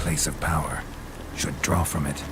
place of power. Should draw from it.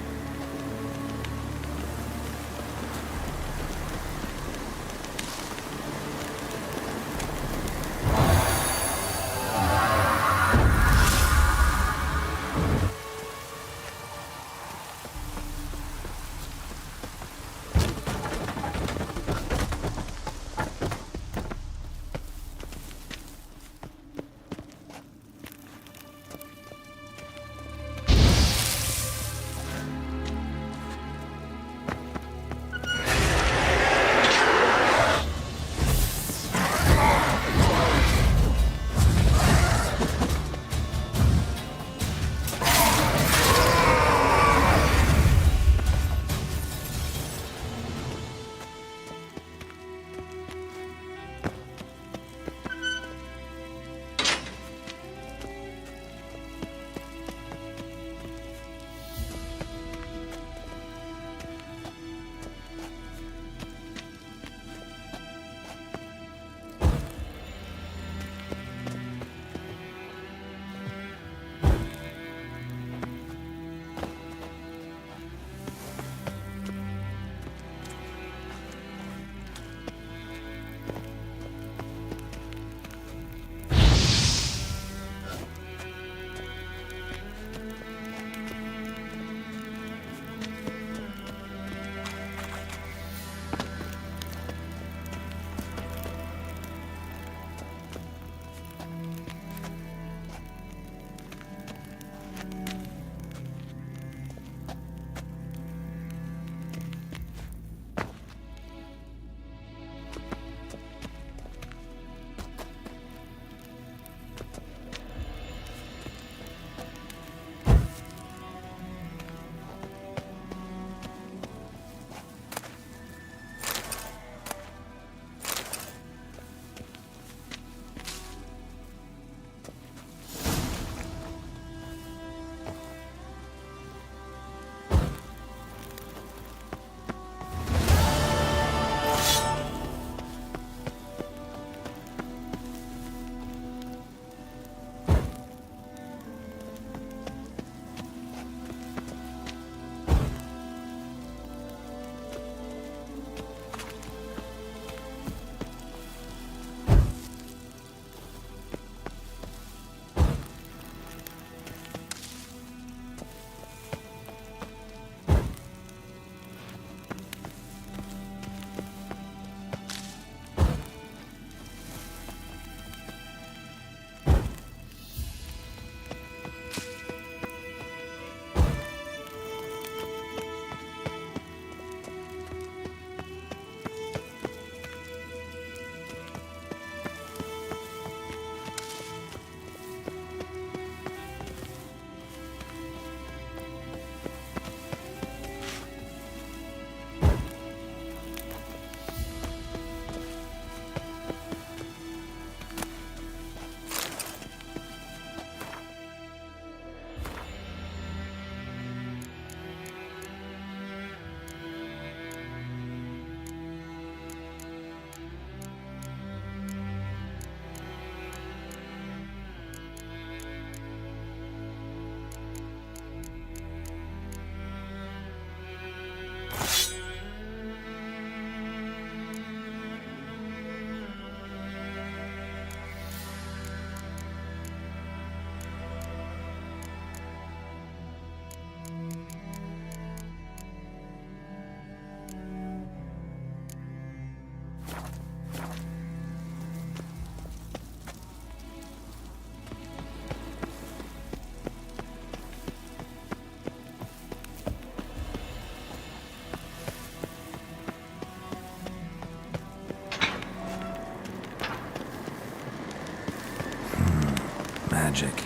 Magic.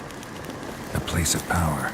A place of power.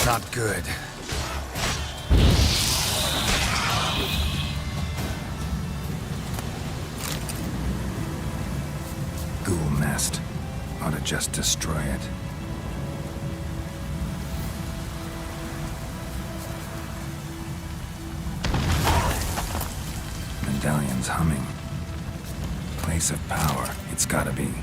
Not good. Ghoul nest. Ought to just destroy it. Medallion's humming. Place of power. It's gotta be.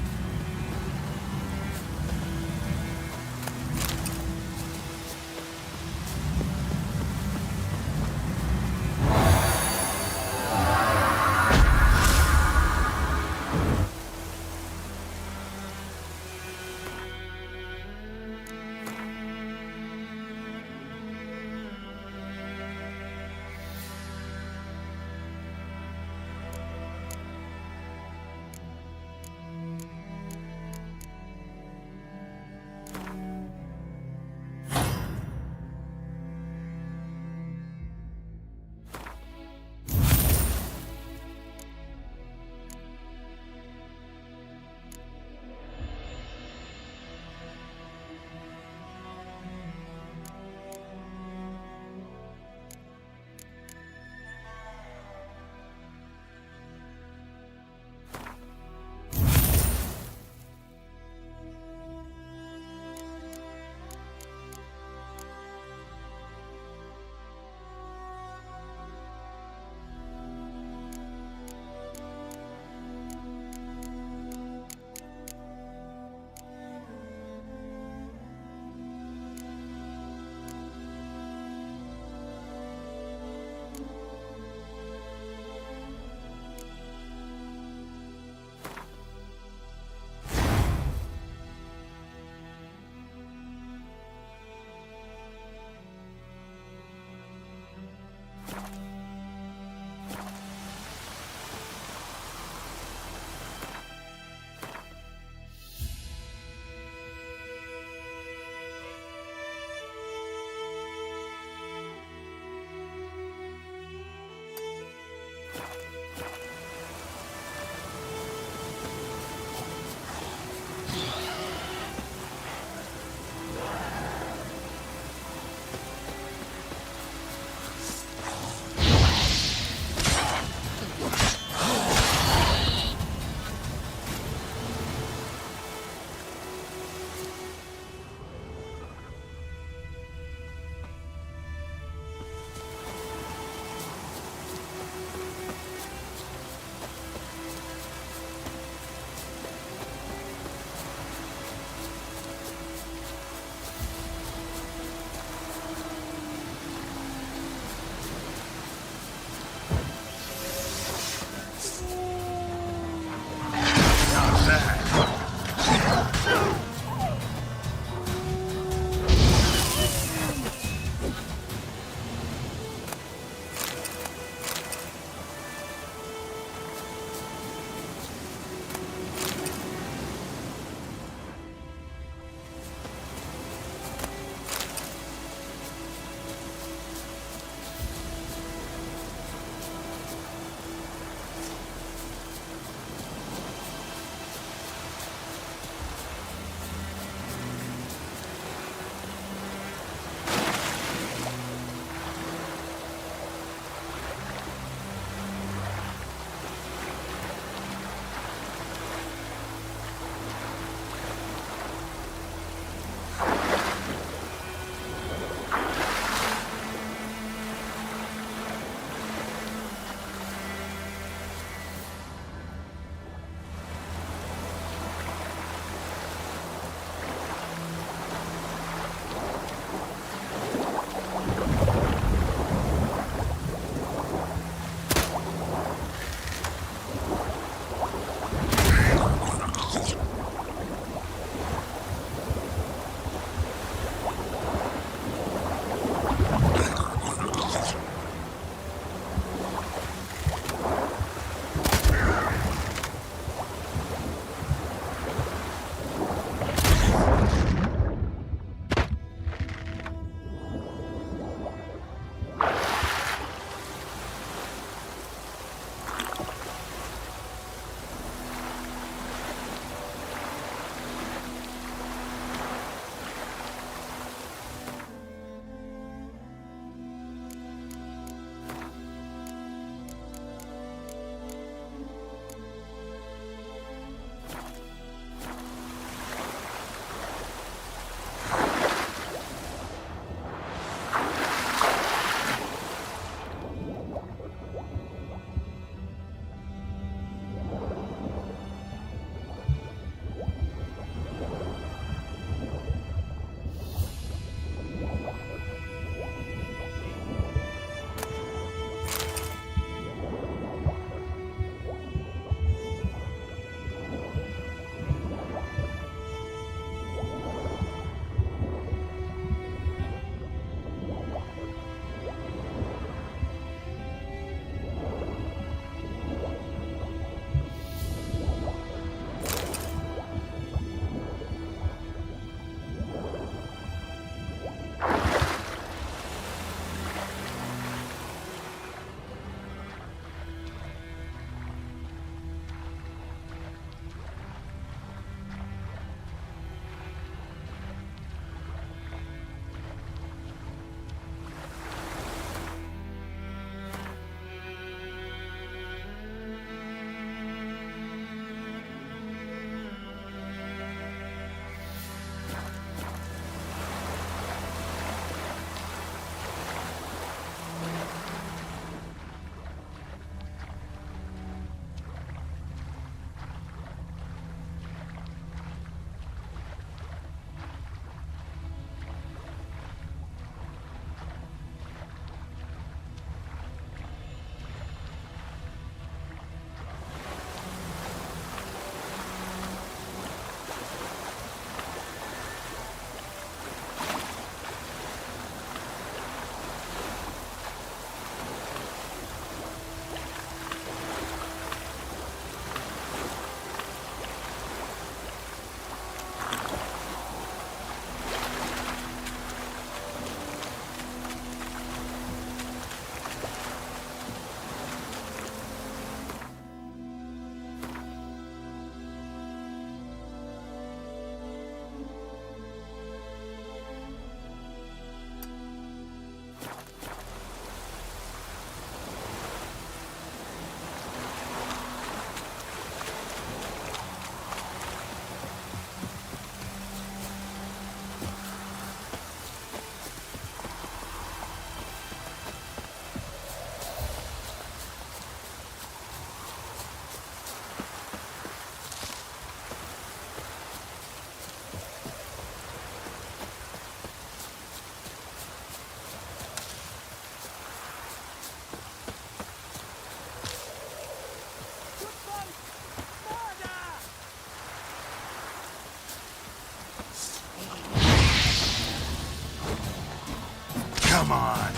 on.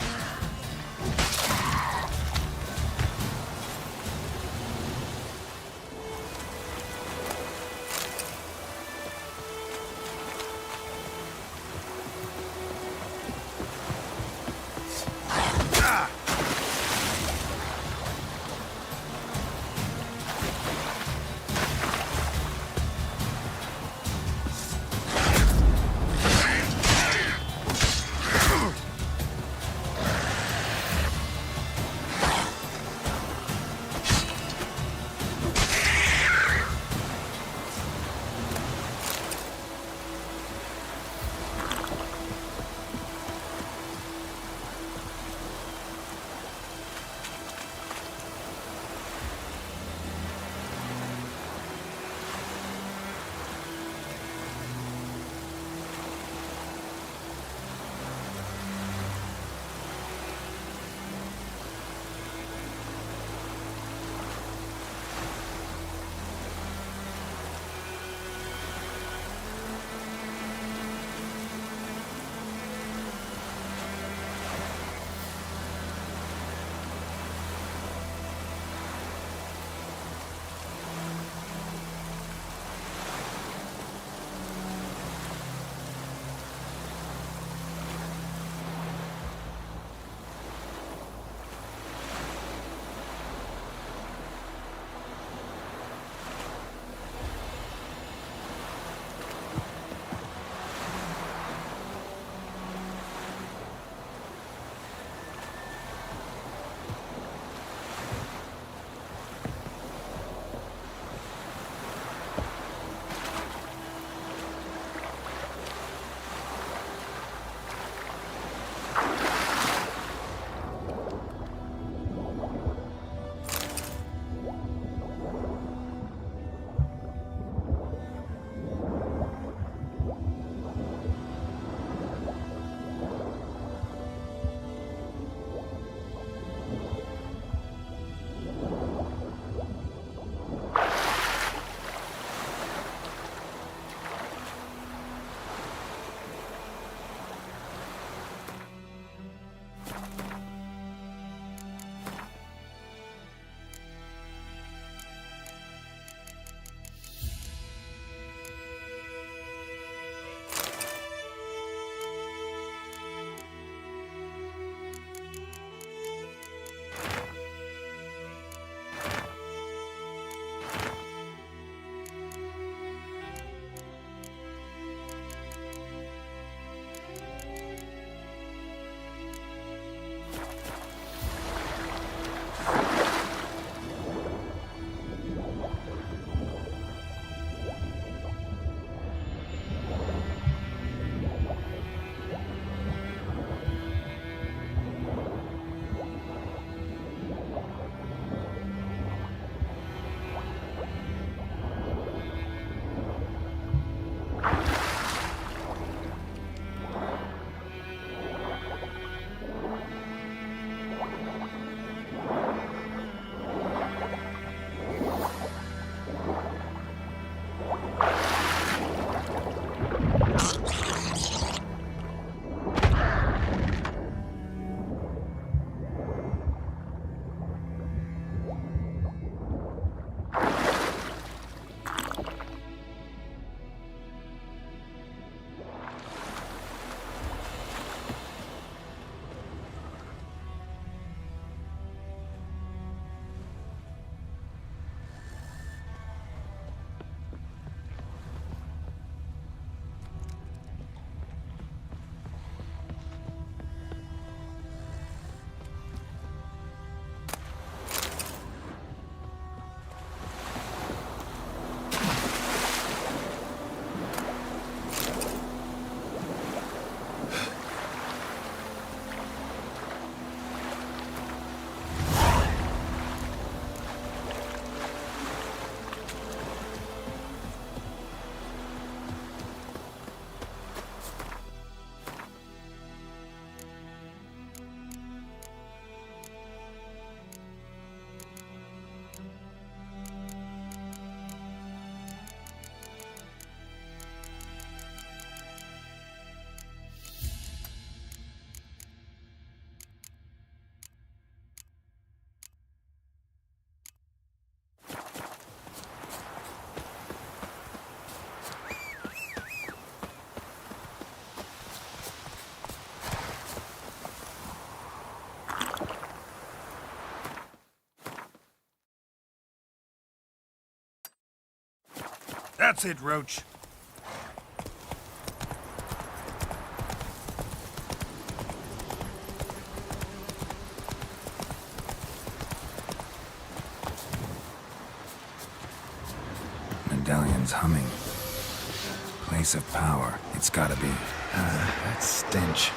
That's it, Roach. Medallion's humming. Place of power. It's gotta be. That stench.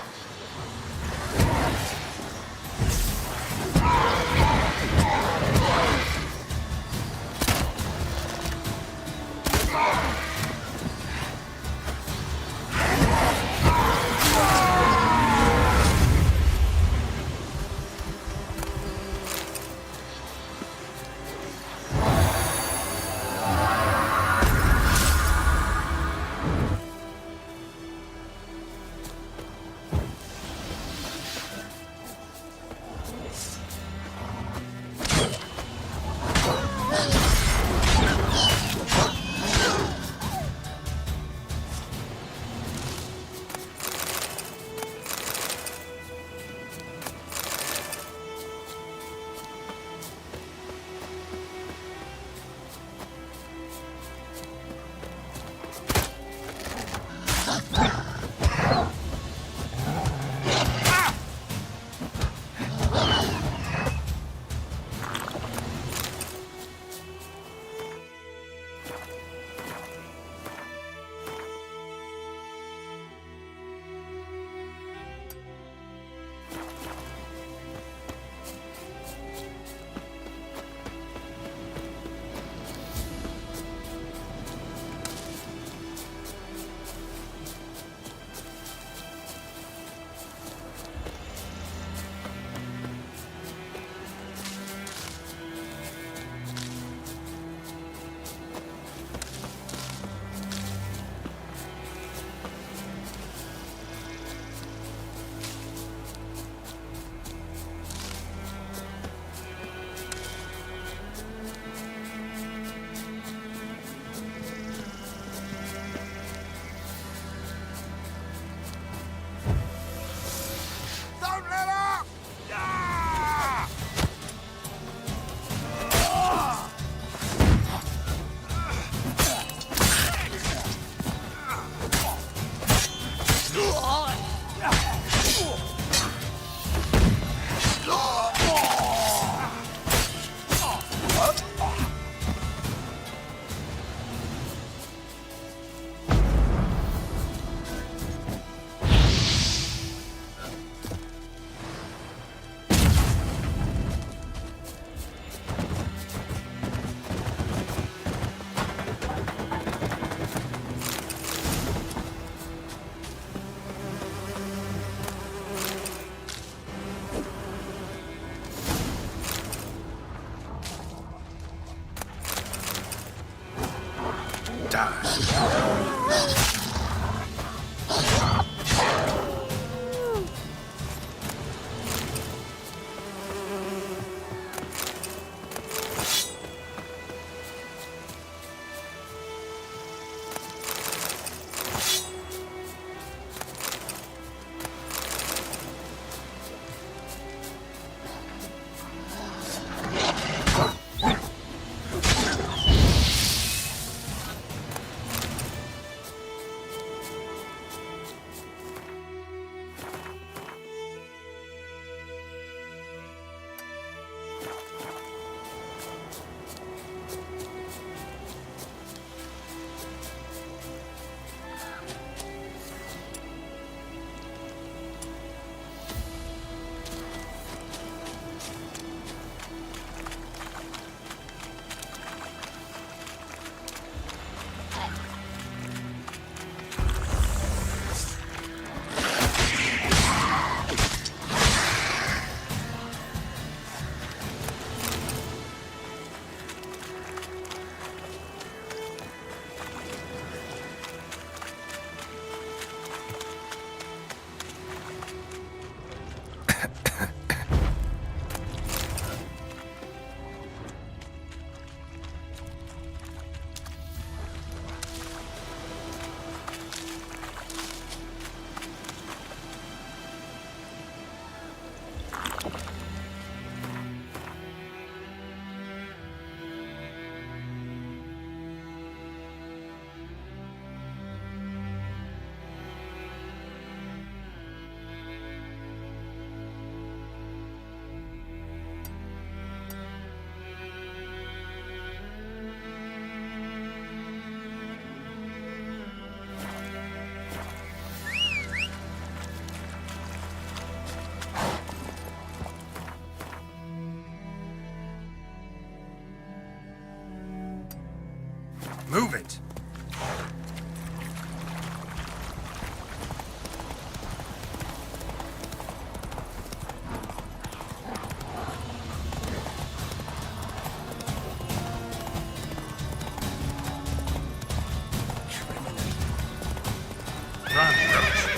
Move it! Run, Roach.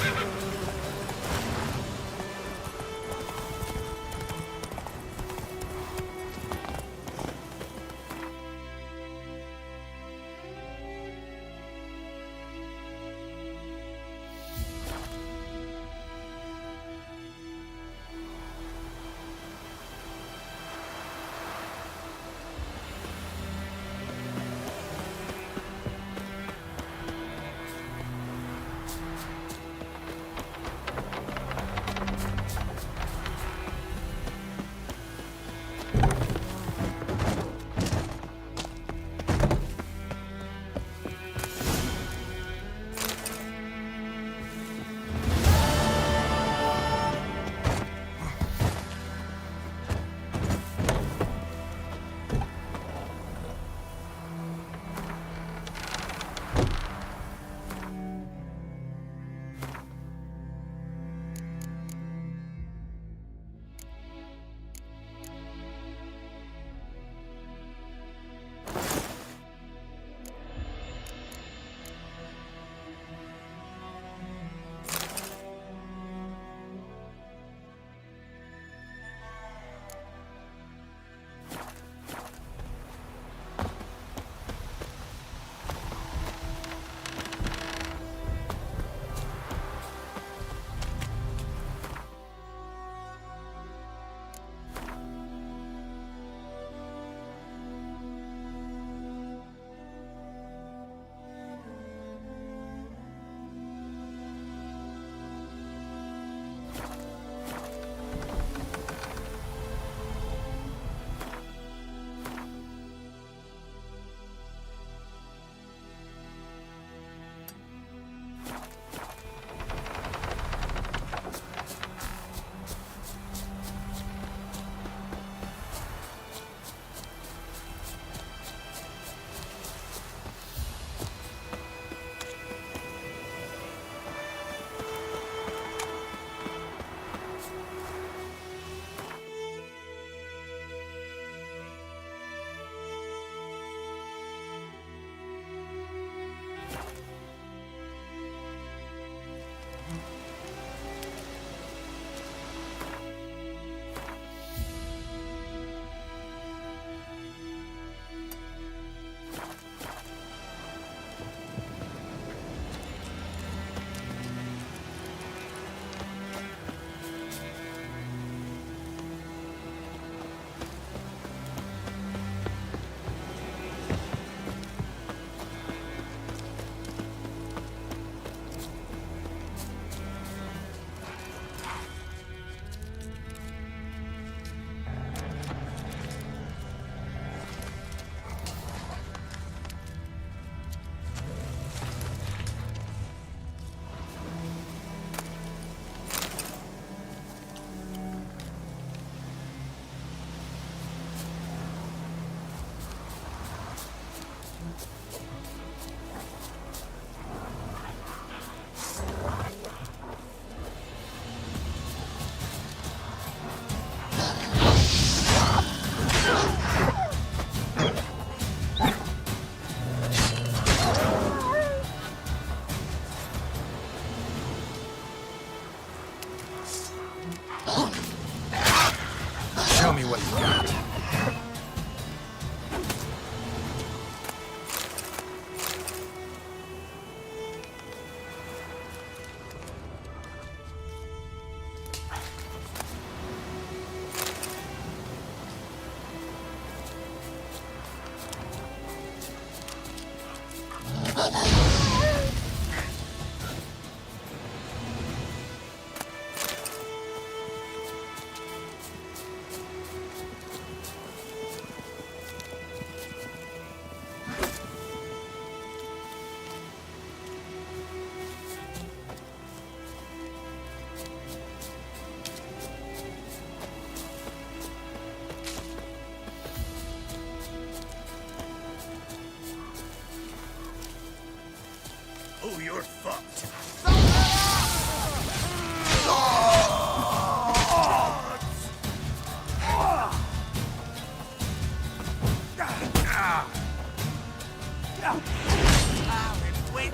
Oh, you're fucked. Wait.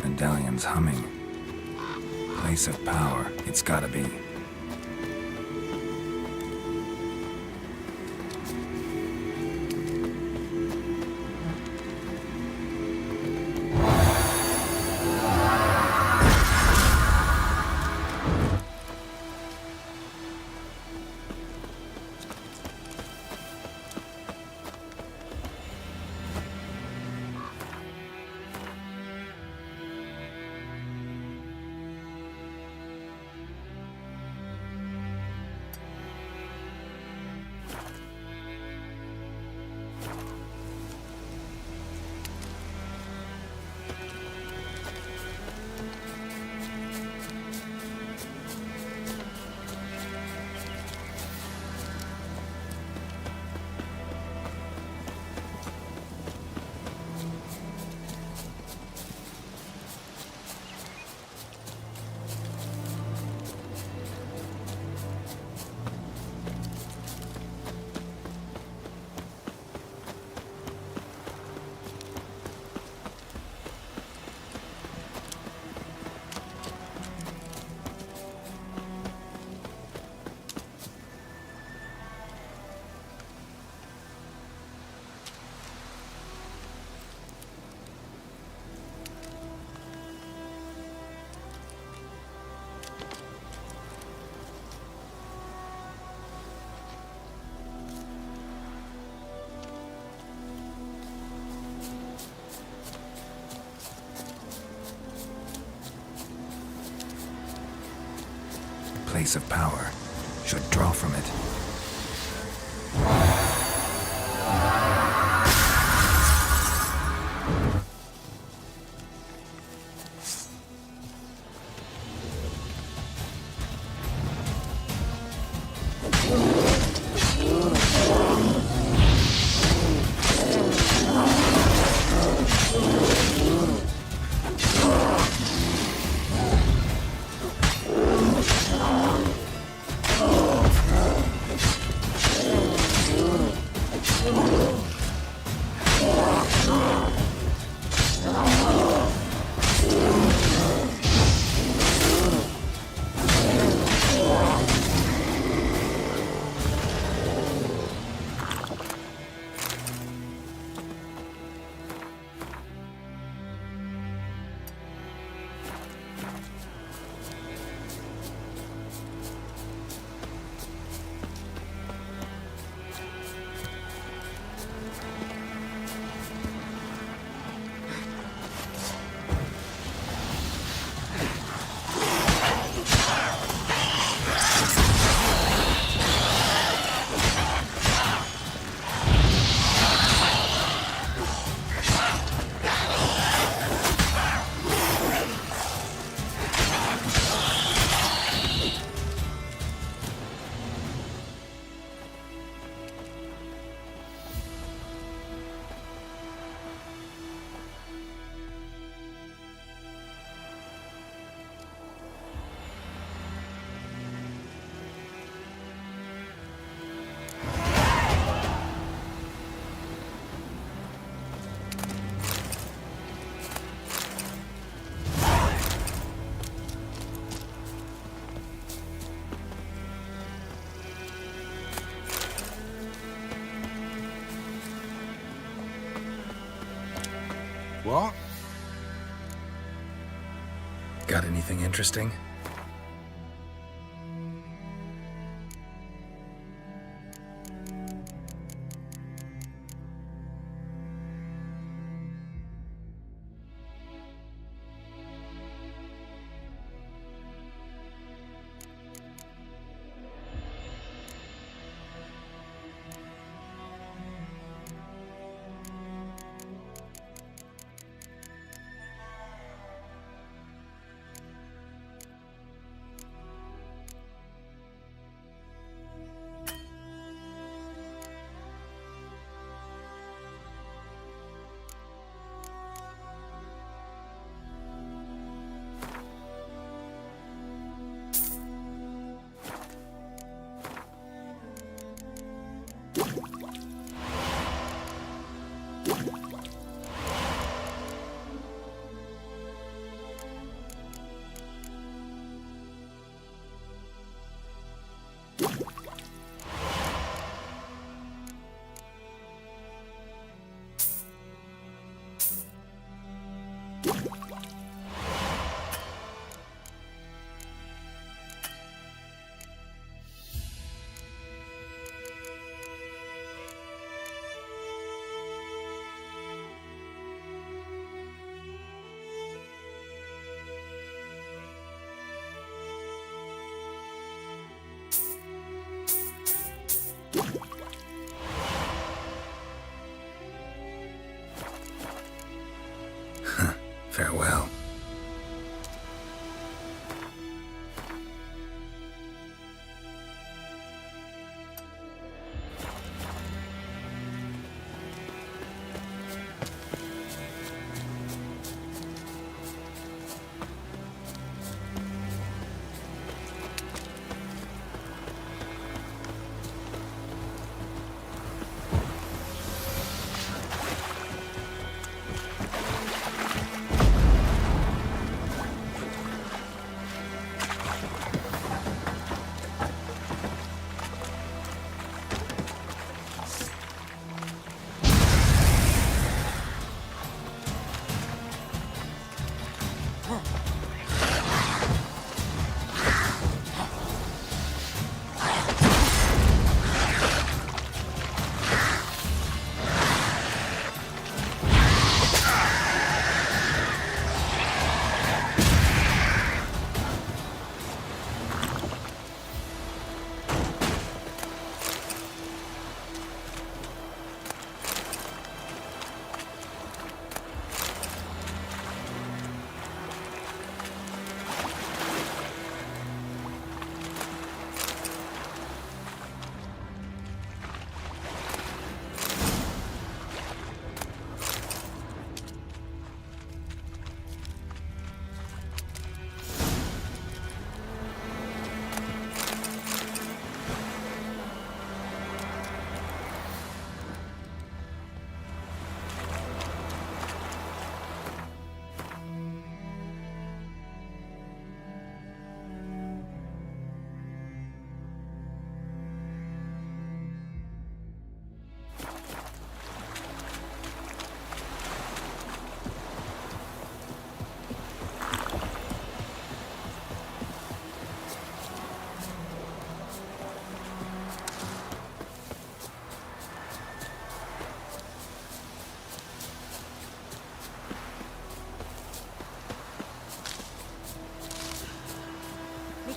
Medallion's humming. Place of power, it's gotta be. Place of power should draw from it. What? Got anything interesting? Farewell.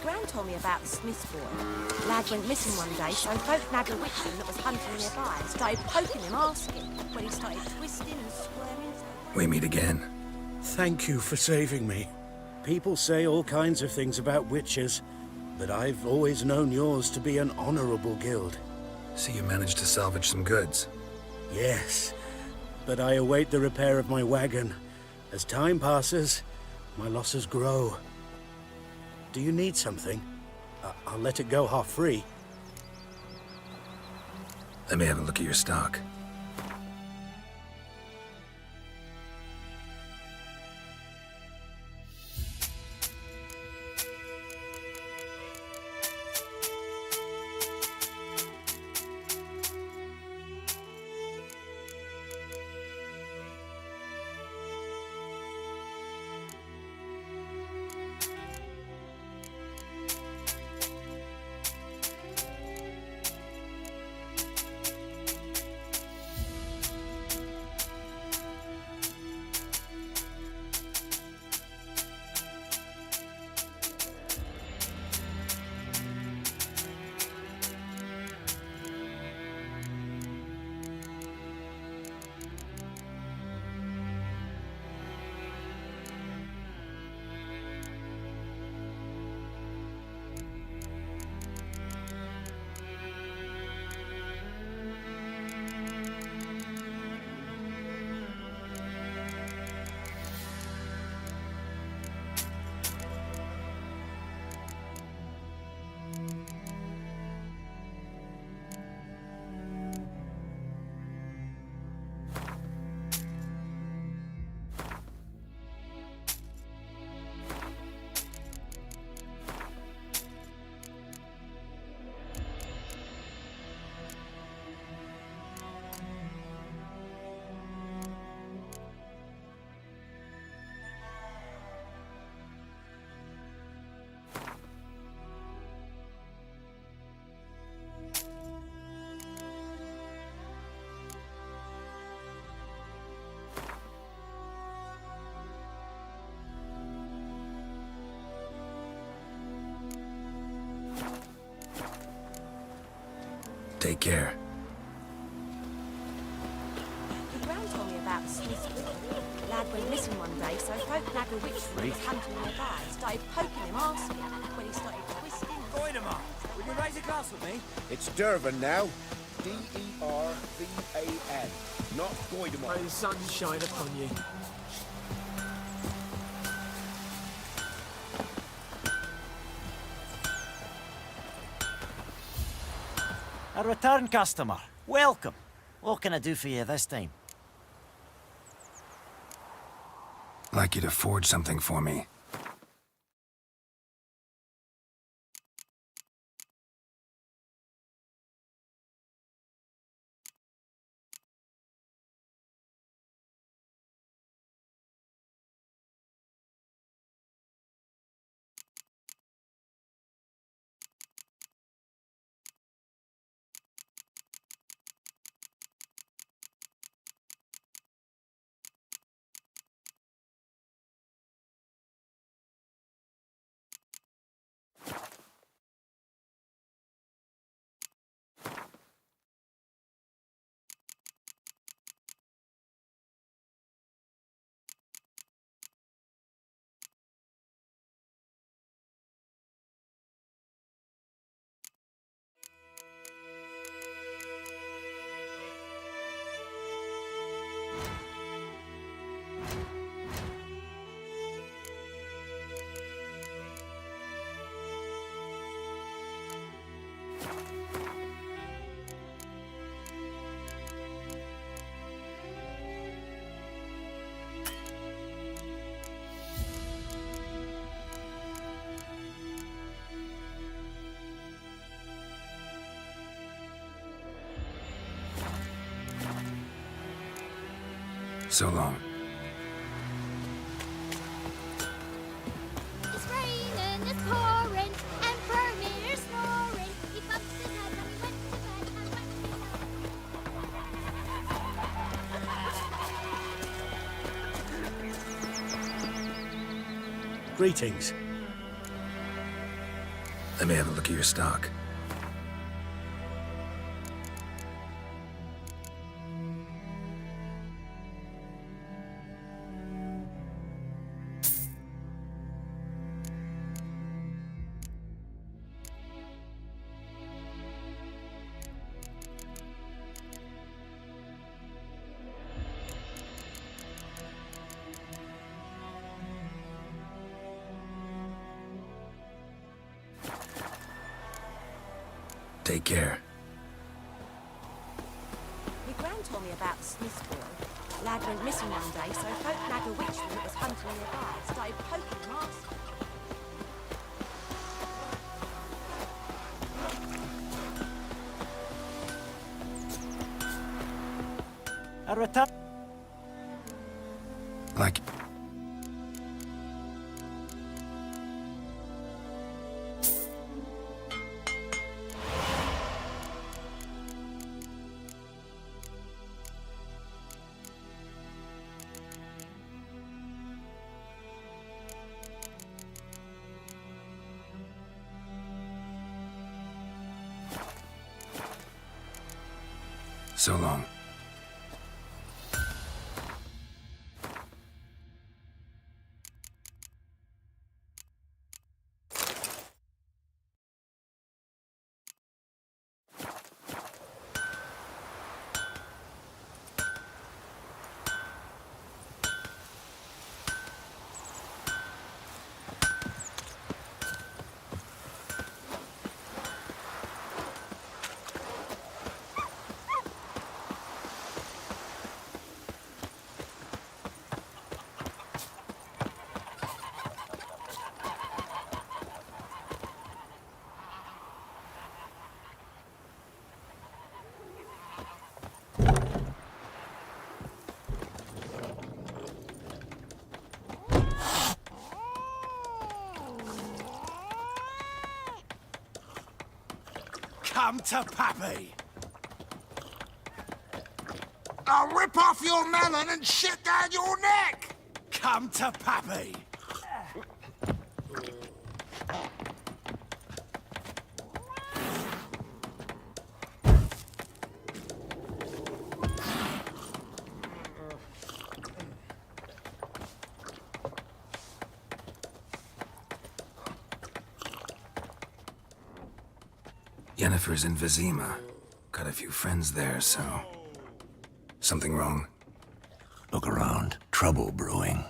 Gran told me about the Smith's boy. Lad went missing one day, so folk nabbed a witchman that was hunting nearby and started poking him, asking, when he started twisting and squirming. We meet again. Thank you for saving me. People say all kinds of things about witches, but I've always known yours to be an honorable guild. So you managed to salvage some goods. Yes, but I await the repair of my wagon. As time passes, my losses grow. Do you need something? I'll let it go half-free. Let me have a look at your stock. Take care. The Brown told me about Smith's boy. Lad went missing one day, so folk nagged a witch that was hunting nearby. Started poking him, asking when he started twisting. Goidemar, will you raise a glass with me? It's Dervan now. D-E-R-V-A-N. Not Goidemar. May the sun shine upon you. A return customer. Welcome. What can I do for you this time? I'd like you to forge something for me. So long. It's raining, it's pouring, and Vermeer's snoring. He bumped his head and went to bed and went Greetings. Let me have a look at your stock. Take care. My Gran told me about Smith's boy. Lad went missing one day, so folk nagged a witch that was hunting nearby. Started poking him, asking. A return. Like... So long. Come to Pappy! I'll rip off your melon and shit down your neck! Come to Pappy! Yennefer's in Vizima. Got a few friends there, so... Something wrong? Look around. Trouble brewing.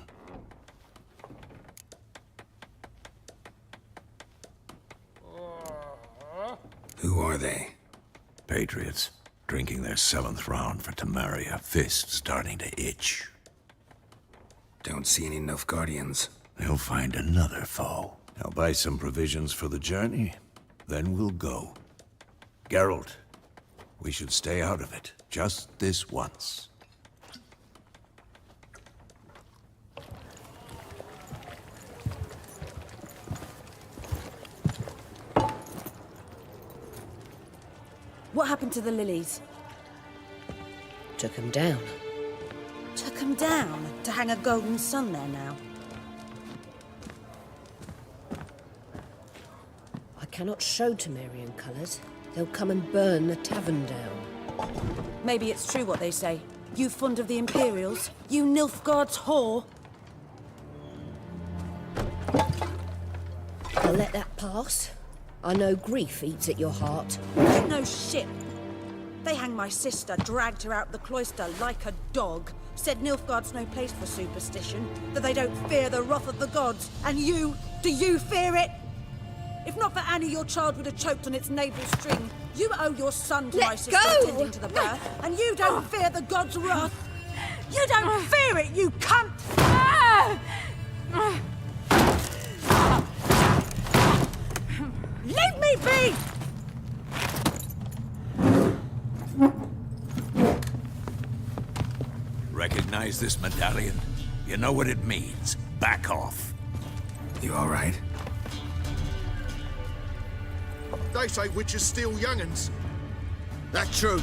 Who are they? Patriots. Drinking their 7th round for Temeria. Fist starting to itch. Don't see any Nilfgaardians. They'll find another foe. I'll buy some provisions for the journey. Then we'll go. Geralt, we should stay out of it. Just this once. What happened to the lilies? Took him down. Took them down to hang a golden sun there now. I cannot show Temerian colours. They'll come and burn the tavern down. Maybe it's true what they say. You fond of the Imperials? You Nilfgaard's whore? I'll let that pass. I know grief eats at your heart. You know shit. They hanged my sister, dragged her out the cloister like a dog. Said Nilfgaard's no place for superstition, that they don't fear the wrath of the gods. And you, do you fear it? If not for Annie, your child would have choked on its navel string. You owe your son to my sister attending to the birth, and you don't fear the gods' wrath. You don't fear it, you cunt! Leave me be! Recognize this medallion? You know what it means. Back off. You all right? They say witches steal young'uns. That true.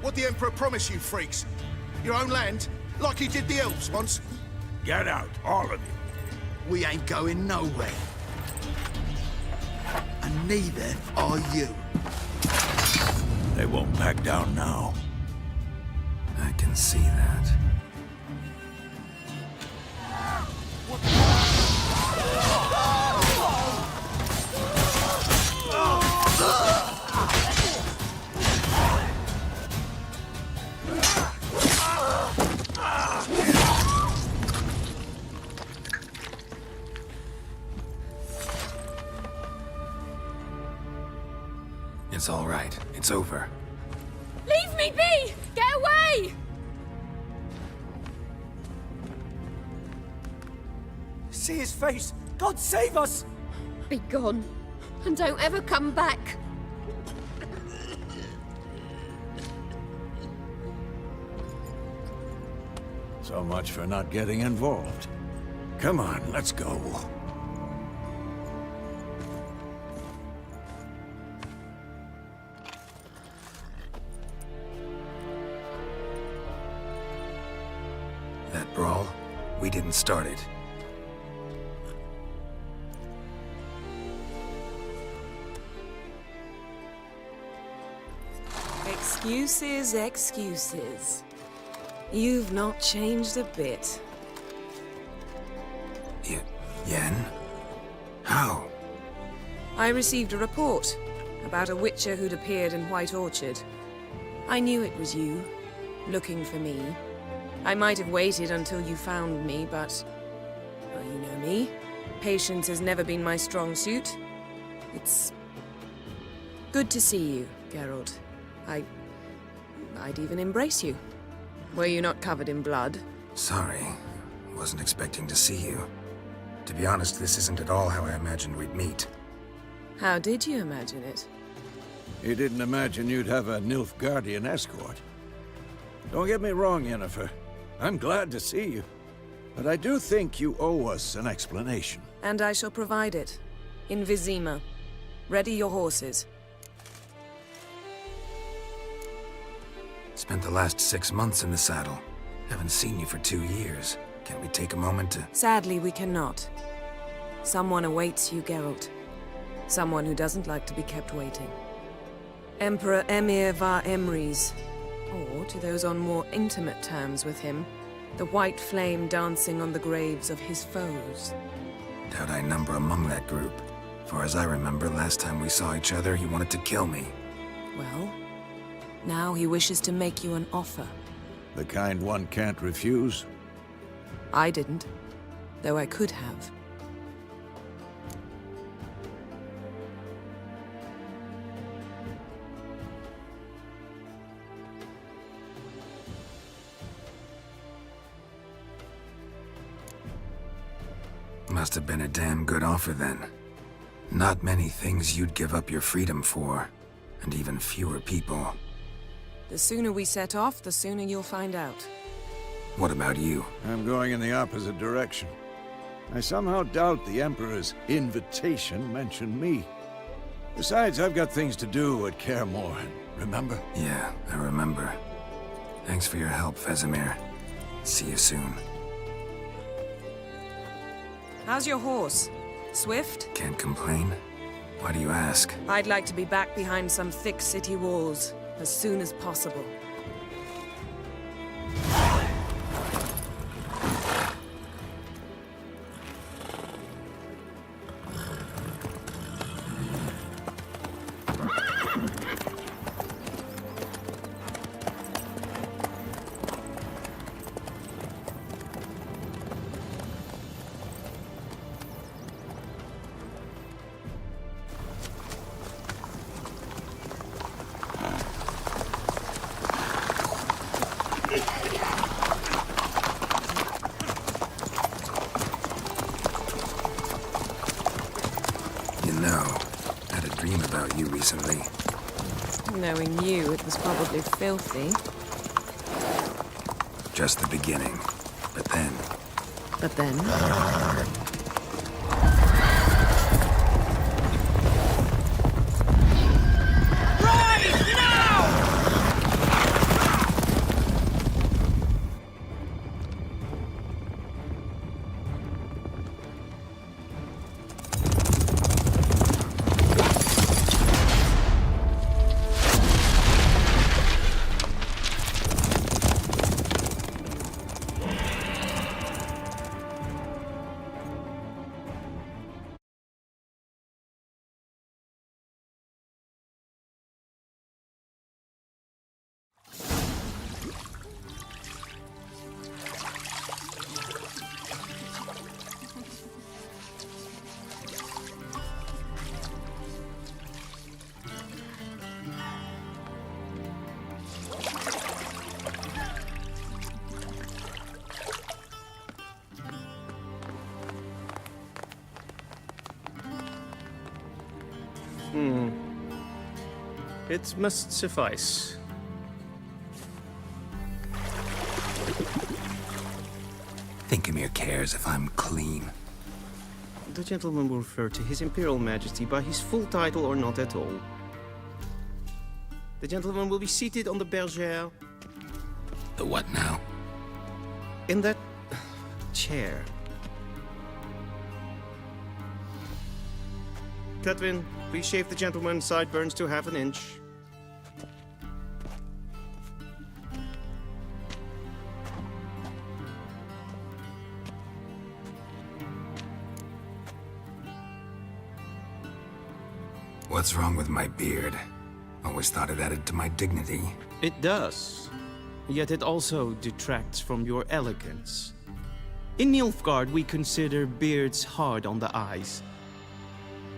What the Emperor promised you, freaks? Your own land? Like he did the elves once? Get out, all of you. We ain't going nowhere. And neither are you. They won't back down now. I can see that. It's all right. It's over. Leave me be! Get away! See his face! God save us! Be gone. And don't ever come back. So much for not getting involved. Come on, let's go. That brawl, we didn't start it. Excuses, excuses. You've not changed a bit. Yen? How? I received a report about a witcher who'd appeared in White Orchard. I knew it was you, looking for me. I might have waited until you found me, but... well, you know me. Patience has never been my strong suit. It's... good to see you, Geralt. I'd even embrace you. Were you not covered in blood? Sorry. Wasn't expecting to see you. To be honest, this isn't at all how I imagined we'd meet. How did you imagine it? You didn't imagine you'd have a Nilfgaardian escort. Don't get me wrong, Yennefer. I'm glad to see you. But I do think you owe us an explanation. And I shall provide it. In Vizima. Ready your horses. Spent the last 6 months in the saddle. Haven't seen you for 2 years. Can't we take a moment to... Sadly, we cannot. Someone awaits you, Geralt. Someone who doesn't like to be kept waiting. Emperor Emhyr var Emreis. Or, to those on more intimate terms with him, the white flame dancing on the graves of his foes. Doubt I number among that group. For as I remember, last time we saw each other, he wanted to kill me. Well, now he wishes to make you an offer. The kind one can't refuse. I didn't, though I could have. Must have been a damn good offer then. Not many things you'd give up your freedom for, and even fewer people. The sooner we set off, the sooner you'll find out. What about you? I'm going in the opposite direction. I somehow doubt the Emperor's invitation mentioned me. Besides, I've got things to do at Kaer Morhen, remember? Yeah, I remember. Thanks for your help, Vesemir. See you soon. How's your horse? Swift? Can't complain. Why do you ask? I'd like to be back behind some thick city walls as soon as possible. You know, I had a dream about you recently. Knowing you, it was probably filthy. Just the beginning. But then... But then... It must suffice. Thinkamir cares if I'm clean. The gentleman will refer to His Imperial Majesty by his full title or not at all. The gentleman will be seated on the bergère. The what now? In that chair. Cletwin, please shave the gentleman's sideburns to half an inch. What's wrong with my beard? Always thought it added to my dignity. It does. Yet it also detracts from your elegance. In Nilfgaard, we consider beards hard on the eyes.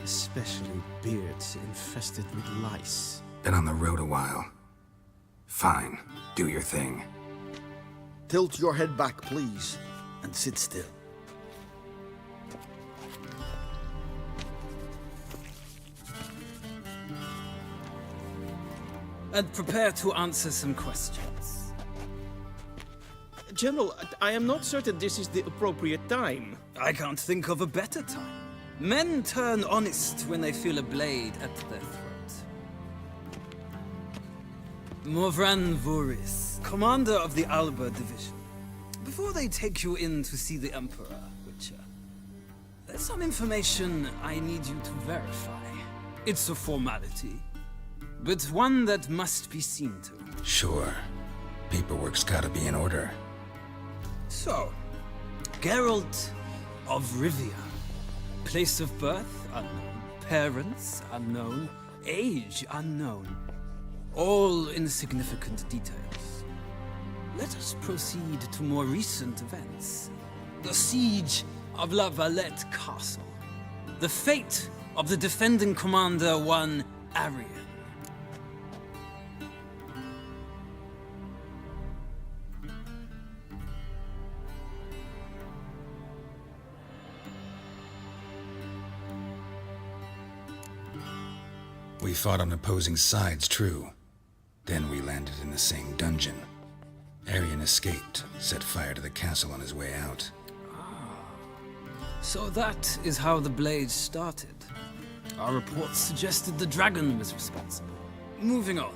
Especially beards infested with lice. Been on the road a while. Fine, do your thing. Tilt your head back, please, and sit still. And prepare to answer some questions. General, I am not certain this is the appropriate time. I can't think of a better time. Men turn honest when they feel a blade at their throat. Morvran Voorhis, commander of the Alba Division. Before they take you in to see the Emperor, Witcher, there's some information I need you to verify. It's a formality, but one that must be seen to. Sure. Paperwork's gotta be in order. So, Geralt of Rivia. Place of birth, unknown. parents unknown, age unknown. All insignificant details. Let us proceed to more recent events. The siege of La Valette Castle. The fate of the defending commander, one Arian. We fought on opposing sides, true. Then we landed in the same dungeon. Arian escaped, set fire to the castle on his way out. So that is how the Blade started. Our reports suggested the dragon was responsible. Moving on.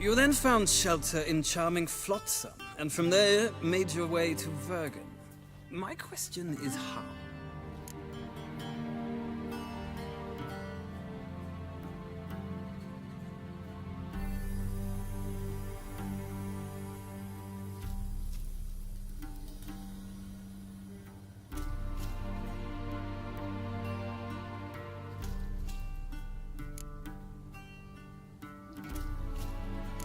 You then found shelter in charming Flotsam, and from there made your way to Vergen. My question is how?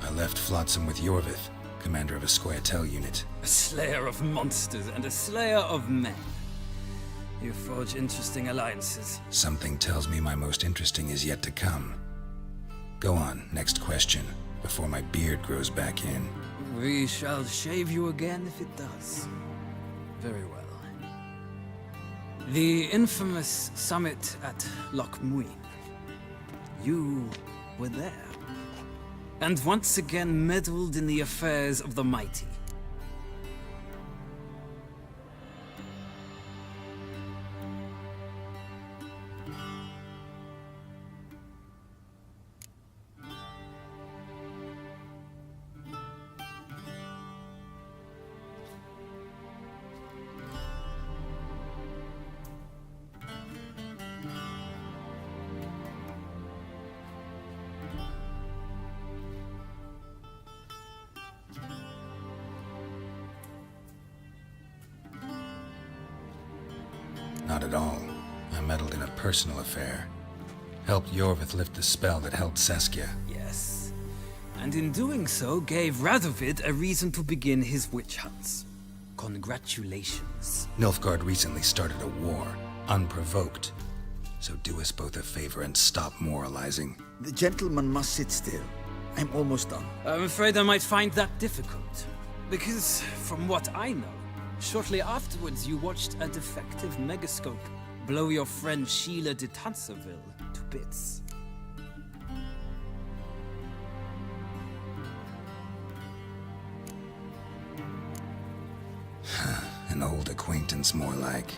I left Flotsam with Yorvith, commander of a Scoia'tael unit. A slayer of monsters and a slayer of men. You forge interesting alliances. Something tells me my most interesting is yet to come. Go on, next question, before my beard grows back in. We shall shave you again if it does. Very well. The infamous summit at Loch Muin. You were there. And once again meddled in the affairs of the mighty. Not at all. I meddled in a personal affair. Helped Yorvith lift the spell that held Saskia. Yes. And in doing so, gave Radovid a reason to begin his witch hunts. Congratulations. Nilfgaard recently started a war, unprovoked. So do us both a favor and stop moralizing. The gentleman must sit still. I'm almost done. I'm afraid I might find that difficult. Because, from what I know, shortly afterwards you watched a defective megascope blow your friend Sheila de Tanserville to bits. An old acquaintance, more like.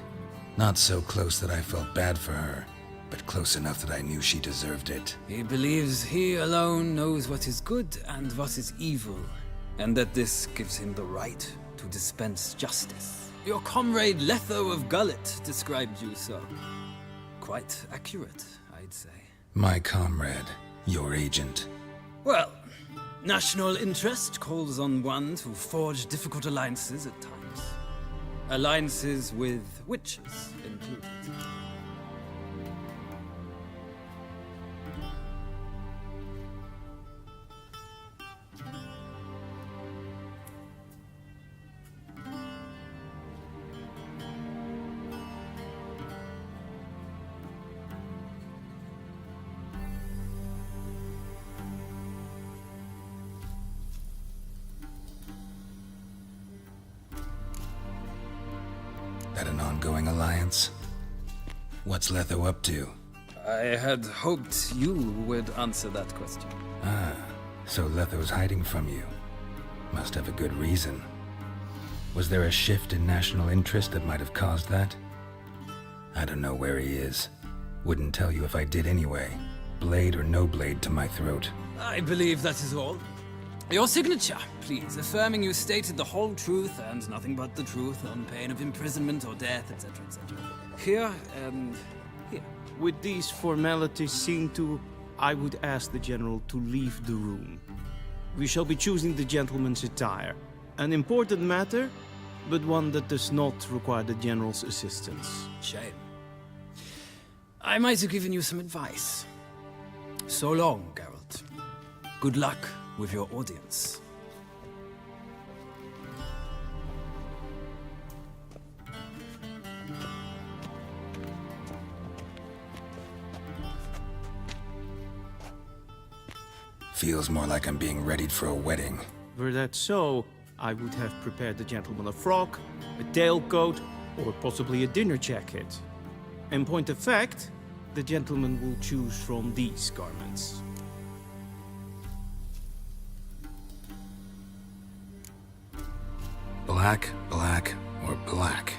Not so close that I felt bad for her, but close enough that I knew she deserved it. He believes he alone knows what is good and what is evil, and that this gives him the right to dispense justice. Your comrade Letho of Gullet described you so. Quite accurate, I'd say. My comrade, your agent. Well, national interest calls on one to forge difficult alliances at times. Alliances with witches included. That an ongoing alliance? What's Letho up to? I had hoped you would answer that question. Ah, so Letho's hiding from you. Must have a good reason. Was there a shift in national interest that might have caused that? I don't know where he is. Wouldn't tell you if I did anyway. Blade or no blade to my throat. I believe that is all. Your signature, please, affirming you stated the whole truth and nothing but the truth on pain of imprisonment or death, etc., etc. Here and here. With these formalities seen to, I would ask the General to leave the room. We shall be choosing the gentleman's attire. An important matter, but one that does not require the General's assistance. Shame. I might have given you some advice. So long, Geralt. Good luck with your audience. Feels more like I'm being readied for a wedding. Were that so, I would have prepared the gentleman a frock, a tailcoat, or possibly a dinner jacket. In point of fact, the gentleman will choose from these garments. Black, black, or black?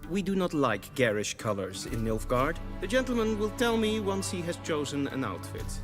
We do not like garish colors in Nilfgaard. The gentleman will tell me once he has chosen an outfit.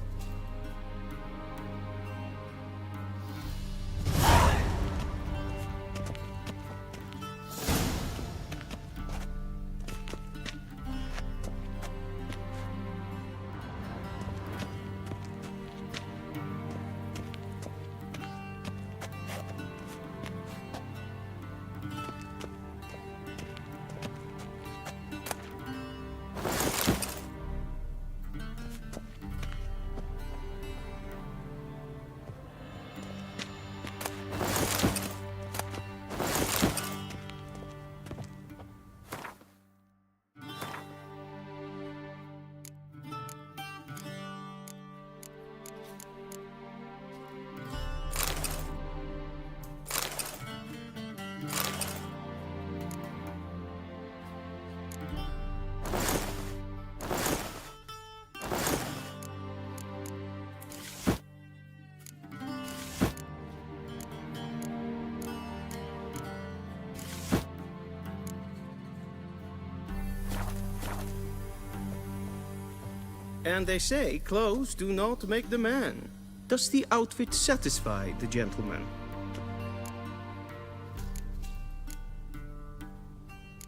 And they say clothes do not make the man. Does the outfit satisfy the gentleman?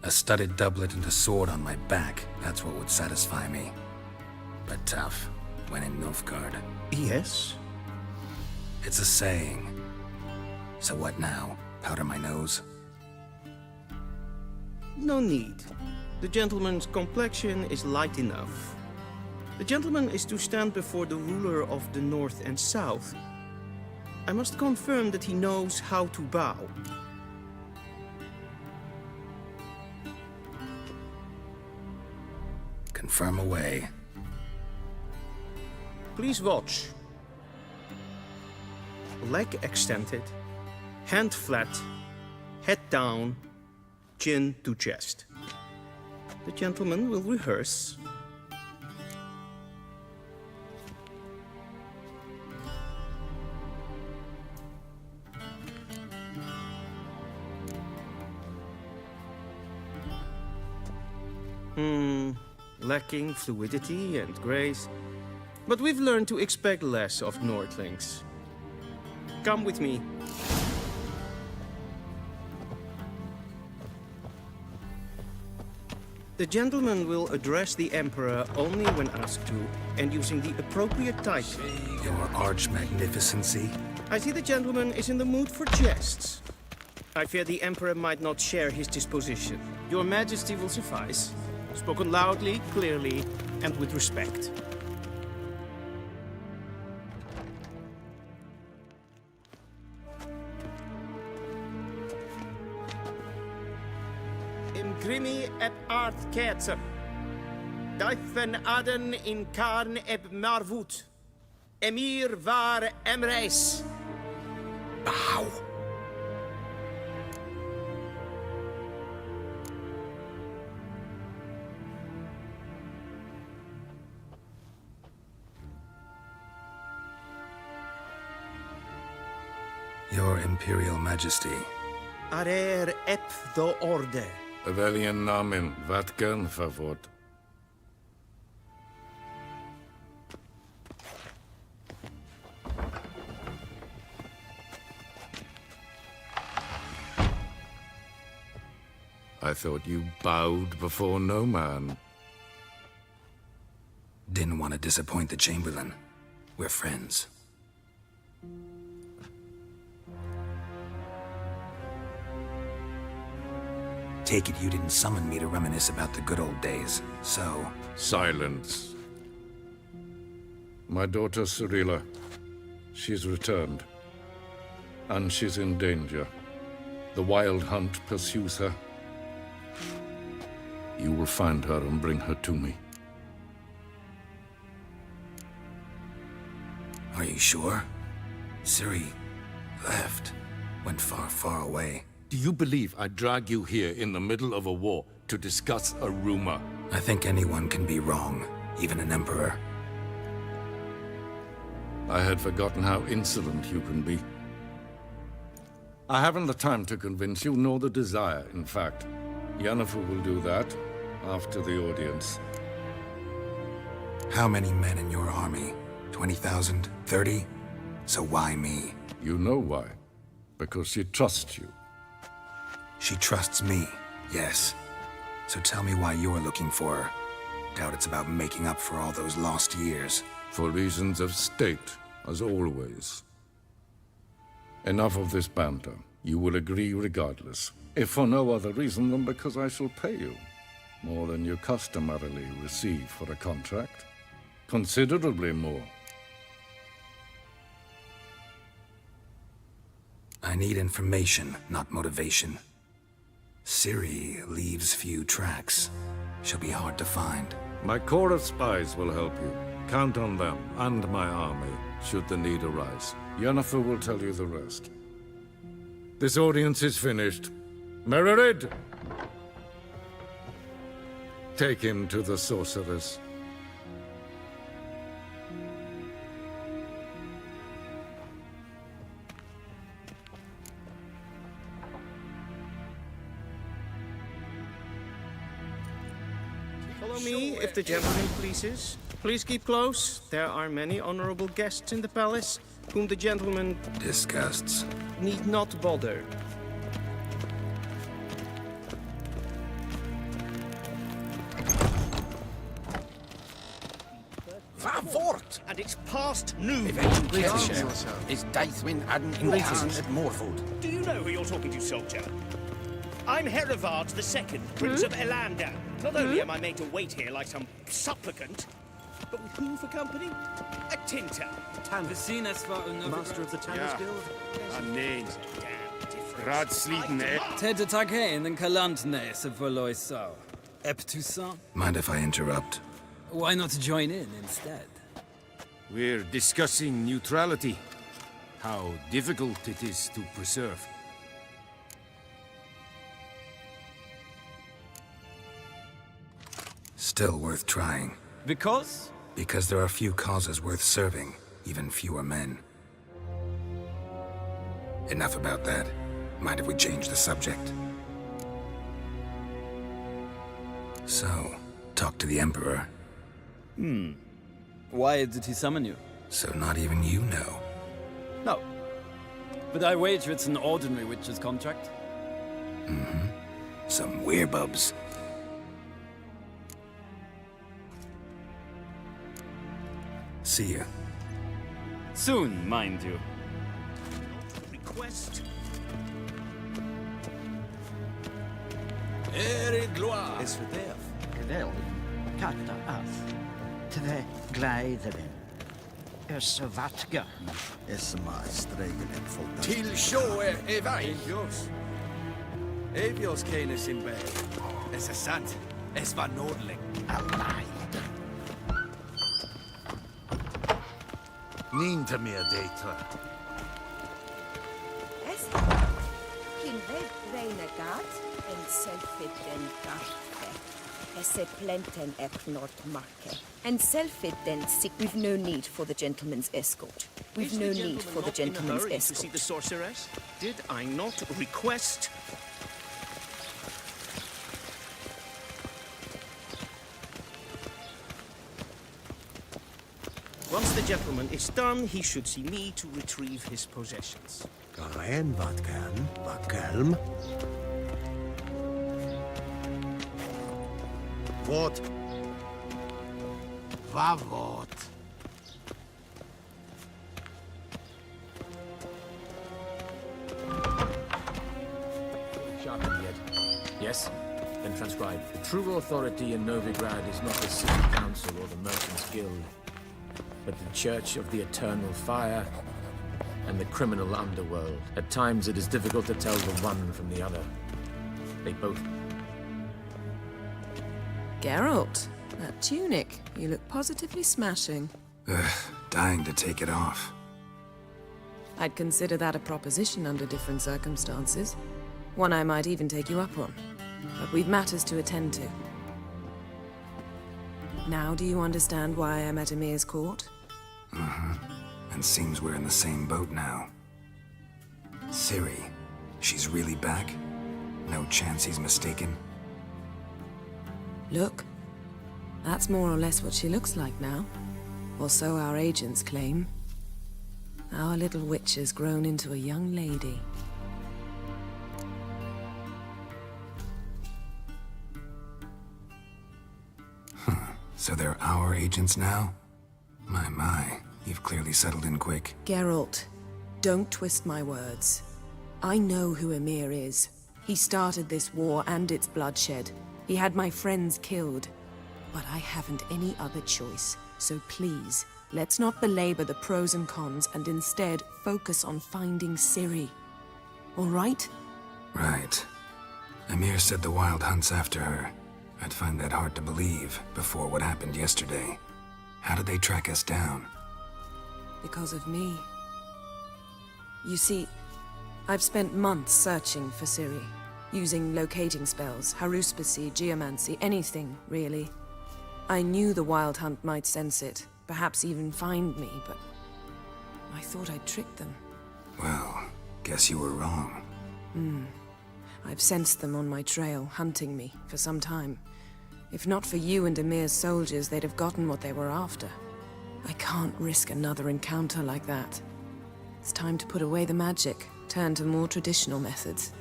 A studded doublet and a sword on my back, that's what would satisfy me. But tough, when in Nilfgaard. Yes? It's a saying. So what now? Powder my nose? No need. The gentleman's complexion is light enough. The gentleman is to stand before the ruler of the North and South. I must confirm that he knows how to bow. Confirm away. Please watch. Leg extended, hand flat, head down, chin to chest. The gentleman will rehearse. Lacking fluidity and grace. But we've learned to expect less of Nordlings. Come with me. The gentleman will address the Emperor only when asked to, and using the appropriate title. Your Arch-Magnificency? I see the gentleman is in the mood for jests. I fear the Emperor might not share his disposition. Your Majesty will suffice. Spoken loudly, clearly, and with respect. Imgrimi eb art ketzer. Daifen aden in karn eb marvut. Emir var emreis. Bow. Your Imperial Majesty. Arer ep do orde. Welchen Namen? Wat gern verwort? I thought you bowed before no man. Didn't want to disappoint the Chamberlain. We're friends. take it you didn't summon me to reminisce about the good old days, so... Silence. My daughter Cirilla, she's returned. And she's in danger. The Wild Hunt pursues her. You will find her and bring her to me. Are you sure? Ciri left. Went far, far away. Do you believe I drag you here in the middle of a war to discuss a rumor? I think anyone can be wrong, even an emperor. I had forgotten how insolent you can be. I haven't the time to convince you, nor the desire, in fact. Yennefer will do that after the audience. How many men in your army? 20,000? 30? So why me? You know why. Because she trusts you. She trusts me, yes. So tell me why you're looking for her. Doubt it's about making up for all those lost years. For reasons of state, as always. Enough of this banter. You will agree regardless. If for no other reason than because I shall pay you. More than you customarily receive for a contract. Considerably more. I need information, not motivation. Ciri leaves few tracks. She'll be hard to find. My corps of spies will help you. Count on them, and my army, should the need arise. Yennefer will tell you the rest. This audience is finished. Mererid! Take him to the sorceress. Follow me, if the gentleman pleases. Please keep close. There are many honorable guests in the palace, whom the gentleman disgusts. Need not bother. Vort! And it's past noon. Is Daithwin hadn't your hand at Morfold? Do you know who you're talking to, soldier? I'm Herivard II, Prince of Elandan. Not only am I made to wait here like some supplicant, but with who for company? A Tinter. Master of the Tanners Guild? Names. Radsliden Ted Taghain and Kalantne se Verloisau. Eptusan? Mind if I interrupt? Why not join in instead? We're discussing neutrality. How difficult it is to preserve. Still worth trying. Because? Because there are few causes worth serving, even fewer men. Enough about that. Mind if we change the subject? So, talk to the Emperor. Why did he summon you? So not even you know. No. But I wager it's an ordinary witch's contract. Some werebubs. See ya. Soon, mind you. Request. Is for death. Wel, katta af. Tve gleideren. Vatka. Esma stregen en volta. Til sjå er vei. Avios canis in bed. Es sant. Es var nordling. Ninta mer data. Kinved renegat en selfiden garfe. Esse plenten eknort marke. And selfiden sick. We've no need for the gentleman's escort. We've no need for the gentleman's To see escort. the sorceress? Did I not request? Once the gentleman is done, he should see me to retrieve his possessions. Garen, wat kelm? What? Vavot. Yes? Then transcribe. The true authority in Novigrad is not the city council or the merchants' guild, but the Church of the Eternal Fire and the criminal underworld. At times it is difficult to tell the one from the other. They both... Geralt, that tunic. You look positively smashing. Ugh, dying to take it off. I'd consider that a proposition under different circumstances. One I might even take you up on. But we've matters to attend to. Now do you understand why I'm at Emir's court? Mm-hmm. And seems we're in the same boat now. Ciri, she's really back? No chance he's mistaken? Look, that's more or less what she looks like now. Or so our agents claim. Our little witch has grown into a young lady. So they're our agents now? My, you've clearly settled in quick. Geralt, don't twist my words. I know who Emir is. He started this war and its bloodshed. He had my friends killed. But I haven't any other choice. So please, let's not belabor the pros and cons and instead focus on finding Ciri. All right? Right. Emir said the Wild Hunt's after her. I'd find that hard to believe before what happened yesterday. How did they track us down? Because of me. You see, I've spent months searching for Ciri, using locating spells, haruspicy, geomancy, anything, really. I knew the Wild Hunt might sense it, perhaps even find me, but I thought I'd tricked them. Well, guess you were wrong. I've sensed them on my trail, hunting me, for some time. If not for you and Emir's soldiers, they'd have gotten what they were after. I can't risk another encounter like that. It's time to put away the magic, turn to more traditional methods.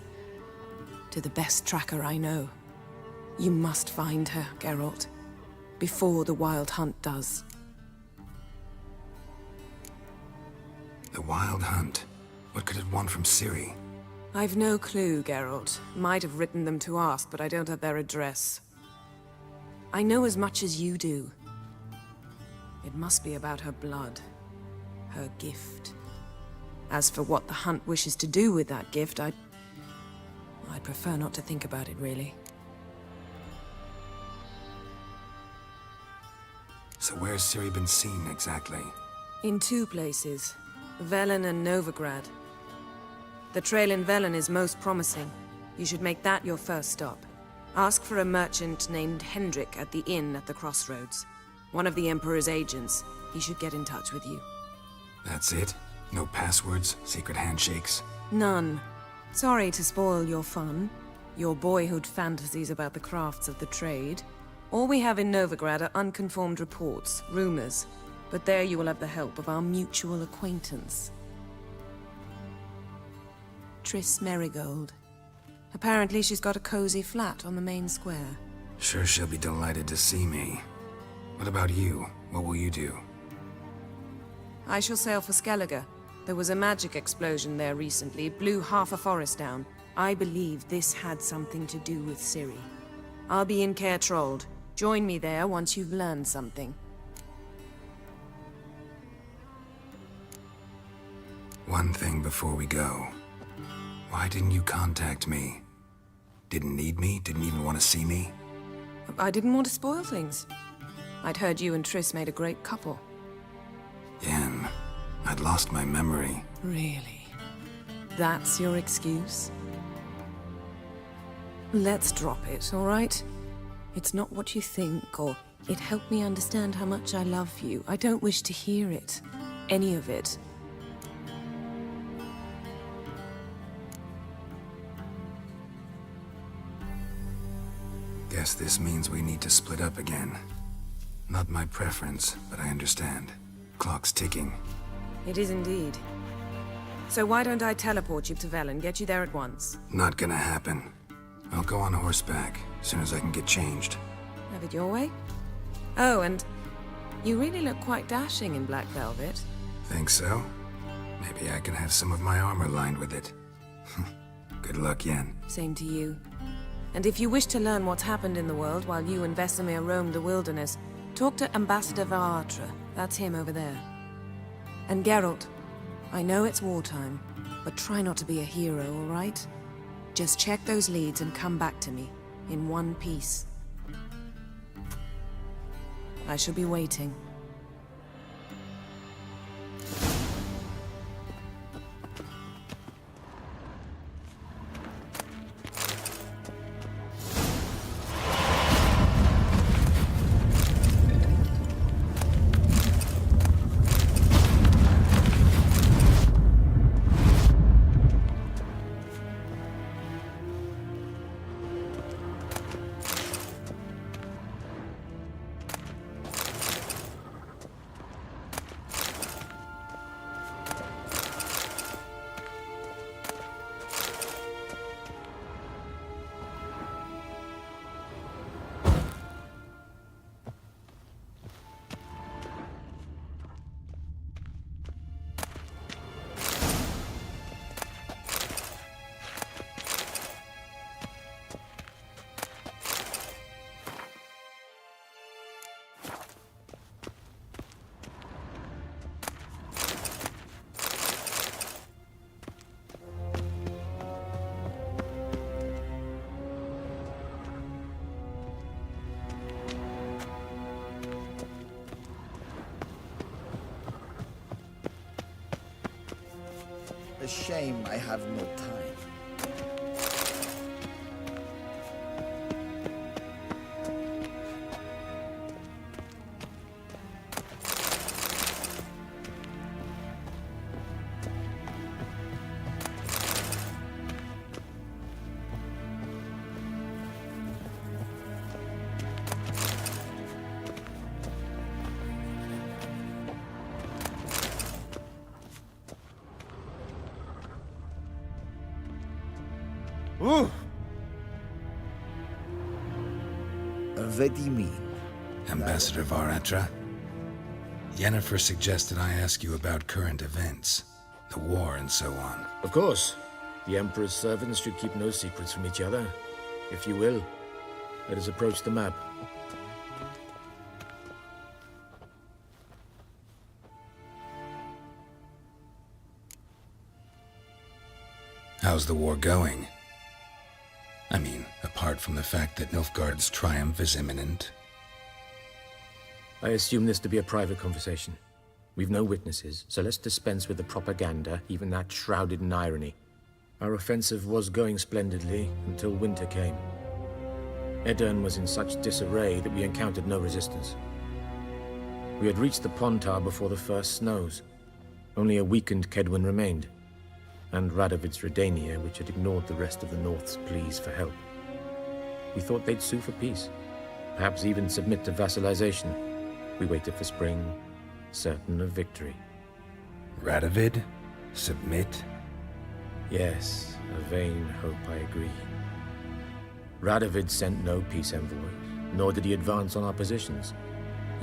To the best tracker I know. You must find her, Geralt. Before the Wild Hunt does. The Wild Hunt? What could it want from Ciri? I've no clue, Geralt. Might have written them to ask, but I don't have their address. I know as much as you do. It must be about her blood. Her gift. As for what the Hunt wishes to do with that gift, I'd prefer not to think about it, really. So where's Ciri been seen, exactly? In two places. Velen and Novigrad. The trail in Velen is most promising. You should make that your first stop. Ask for a merchant named Hendrik at the inn at the crossroads. One of the Emperor's agents. He should get in touch with you. That's it? No passwords, secret handshakes? None. Sorry to spoil your fun. Your boyhood fantasies about the crafts of the trade. All we have in Novigrad are unconfirmed reports, rumors. But there you will have the help of our mutual acquaintance. Triss Merigold. Apparently she's got a cozy flat on the main square. Sure she'll be delighted to see me. What about you? What will you do? I shall sail for Skellige. There was a magic explosion there recently, blew half a forest down. I believe this had something to do with Ciri. I'll be in Caer Trolde. Join me there once you've learned something. One thing before we go. Why didn't you contact me? Didn't need me? Didn't even want to see me? I didn't want to spoil things. I'd heard you and Triss made a great couple. Yen, I'd lost my memory. Really? That's your excuse? Let's drop it, all right? It's not what you think, or it helped me understand how much I love you. I don't wish to hear it. Any of it. Guess this means we need to split up again. Not my preference, but I understand. Clock's ticking. It is indeed. So why don't I teleport you to Velen, get you there at once? Not gonna happen. I'll go on horseback, as soon as I can get changed. Have it your way? Oh, and you really look quite dashing in black velvet. Think so? Maybe I can have some of my armor lined with it. Good luck, Yen. Same to you. And if you wish to learn what's happened in the world while you and Vesemir roamed the wilderness, talk to Ambassador Varatra. That's him over there. And Geralt, I know it's wartime, but try not to be a hero, all right? Just check those leads and come back to me, in one piece. I shall be waiting. A shame I have no time. What do you mean? Ambassador Varatra? Yennefer suggested I ask you about current events, the war and so on. Of course. The Emperor's servants should keep no secrets from each other. If you will, let us approach the map. How's the war going? I mean, apart from the fact that Nilfgaard's triumph is imminent. I assume this to be a private conversation. We've no witnesses, so let's dispense with the propaganda, even that shrouded in irony. Our offensive was going splendidly until winter came. Edirn was in such disarray that we encountered no resistance. We had reached the Pontar before the first snows. Only a weakened Kedwen remained, and Radovid's Redania, which had ignored the rest of the North's pleas for help. We thought they'd sue for peace, perhaps even submit to vassalization. We waited for spring, certain of victory. Radovid? Submit? Yes, a vain hope, I agree. Radovid sent no peace envoys, nor did he advance on our positions.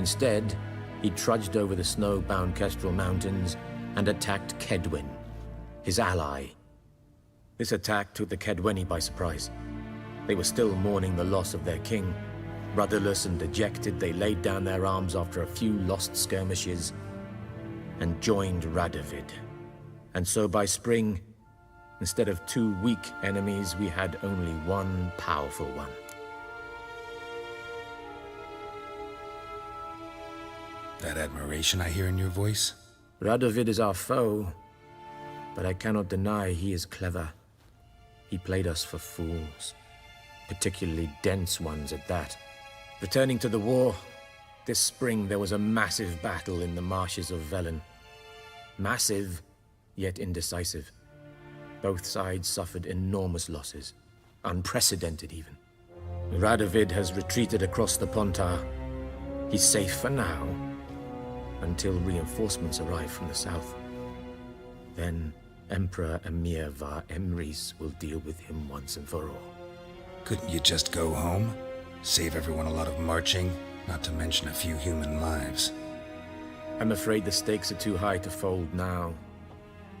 Instead, he trudged over the snow-bound Kestrel Mountains and attacked Kedwen, his ally. This attack took the Kedweni by surprise. They were still mourning the loss of their king. Rudderless and dejected, they laid down their arms after a few lost skirmishes and joined Radovid. And so by spring, instead of two weak enemies, we had only one powerful one. That admiration I hear in your voice? Radovid is our foe, but I cannot deny he is clever. He played us for fools, particularly dense ones at that. Returning to the war, this spring there was a massive battle in the marshes of Velen. Massive, yet indecisive. Both sides suffered enormous losses, unprecedented even. Radovid has retreated across the Pontar. He's safe for now, until reinforcements arrive from the south. Then Emperor Emir var Emrys will deal with him once and for all. Couldn't you just go home? Save everyone a lot of marching, not to mention a few human lives. I'm afraid the stakes are too high to fold now.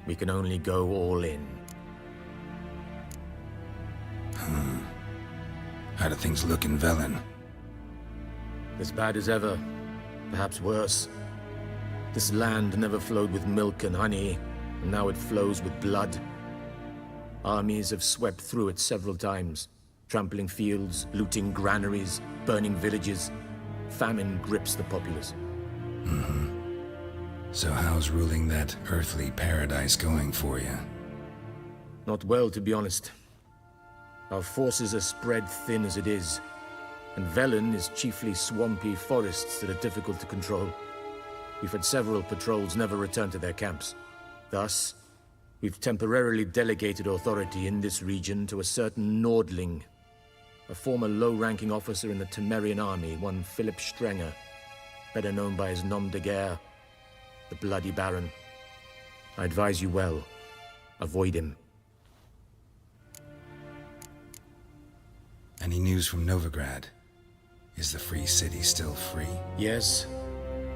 We can only go all in. How do things look in Velen? As bad as ever, perhaps worse. This land never flowed with milk and honey, and now it flows with blood. Armies have swept through it several times, trampling fields, looting granaries, burning villages. Famine grips the populace. So how's ruling that earthly paradise going for you? Not well, to be honest. Our forces are spread thin as it is, and Velen is chiefly swampy forests that are difficult to control. We've had several patrols never return to their camps. Thus, we've temporarily delegated authority in this region to a certain Nordling, a former low-ranking officer in the Temerian army, one Philip Strenger, better known by his nom de guerre, the Bloody Baron. I advise you well. Avoid him. Any news from Novigrad? Is the Free City still free? Yes,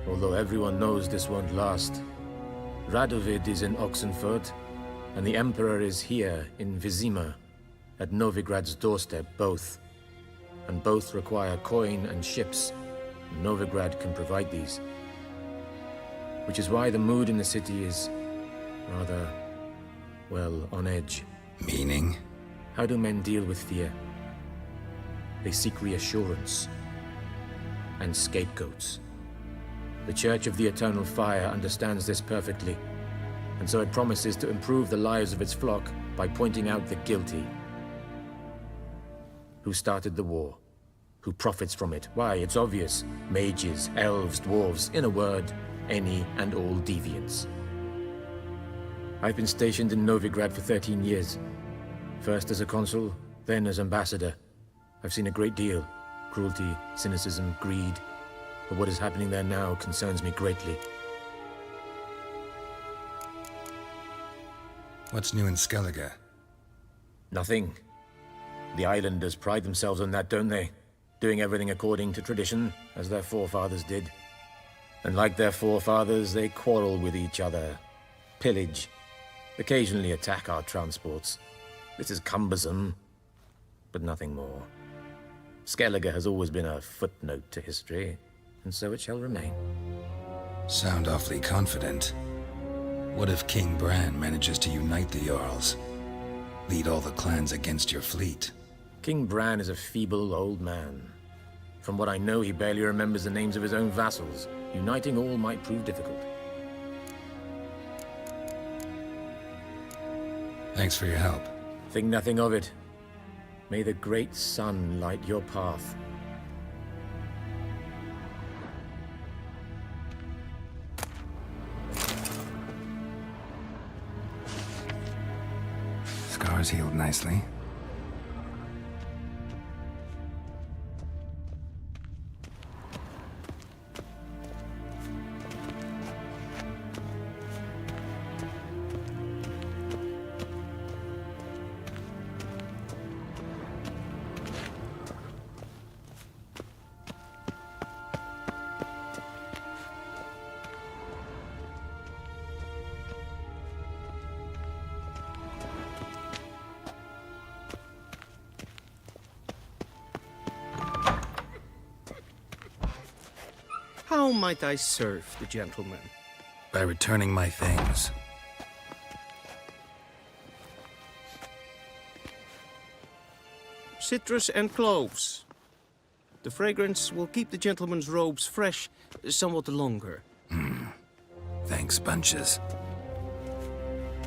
although everyone knows this won't last. Radovid is in Oxenfurt, and the Emperor is here in Vizima, at Novigrad's doorstep, both. And both require coin and ships. Novigrad can provide these. Which is why the mood in the city is rather, well, on edge. Meaning? How do men deal with fear? They seek reassurance and scapegoats. The Church of the Eternal Fire understands this perfectly, and so it promises to improve the lives of its flock by pointing out the guilty. Who started the war? Who profits from it? Why, it's obvious. Mages, elves, dwarves, in a word, any and all deviants. I've been stationed in Novigrad for 13 years. First as a consul, then as ambassador. I've seen a great deal. Cruelty, cynicism, greed. But what is happening there now concerns me greatly. What's new in Skellige? Nothing. The islanders pride themselves on that, don't they? Doing everything according to tradition, as their forefathers did. And like their forefathers, they quarrel with each other, pillage, occasionally attack our transports. This is cumbersome, but nothing more. Skellige has always been a footnote to history, and so it shall remain. Sound awfully confident. What if King Bran manages to unite the Jarls? Lead all the clans against your fleet? King Bran is a feeble old man. From what I know, he barely remembers the names of his own vassals. Uniting all might prove difficult. Thanks for your help. Think nothing of it. May the great sun light your path. Scars healed nicely. How might I serve the gentleman? By returning my things. Citrus and cloves. The fragrance will keep the gentleman's robes fresh somewhat longer. Thanks, bunches.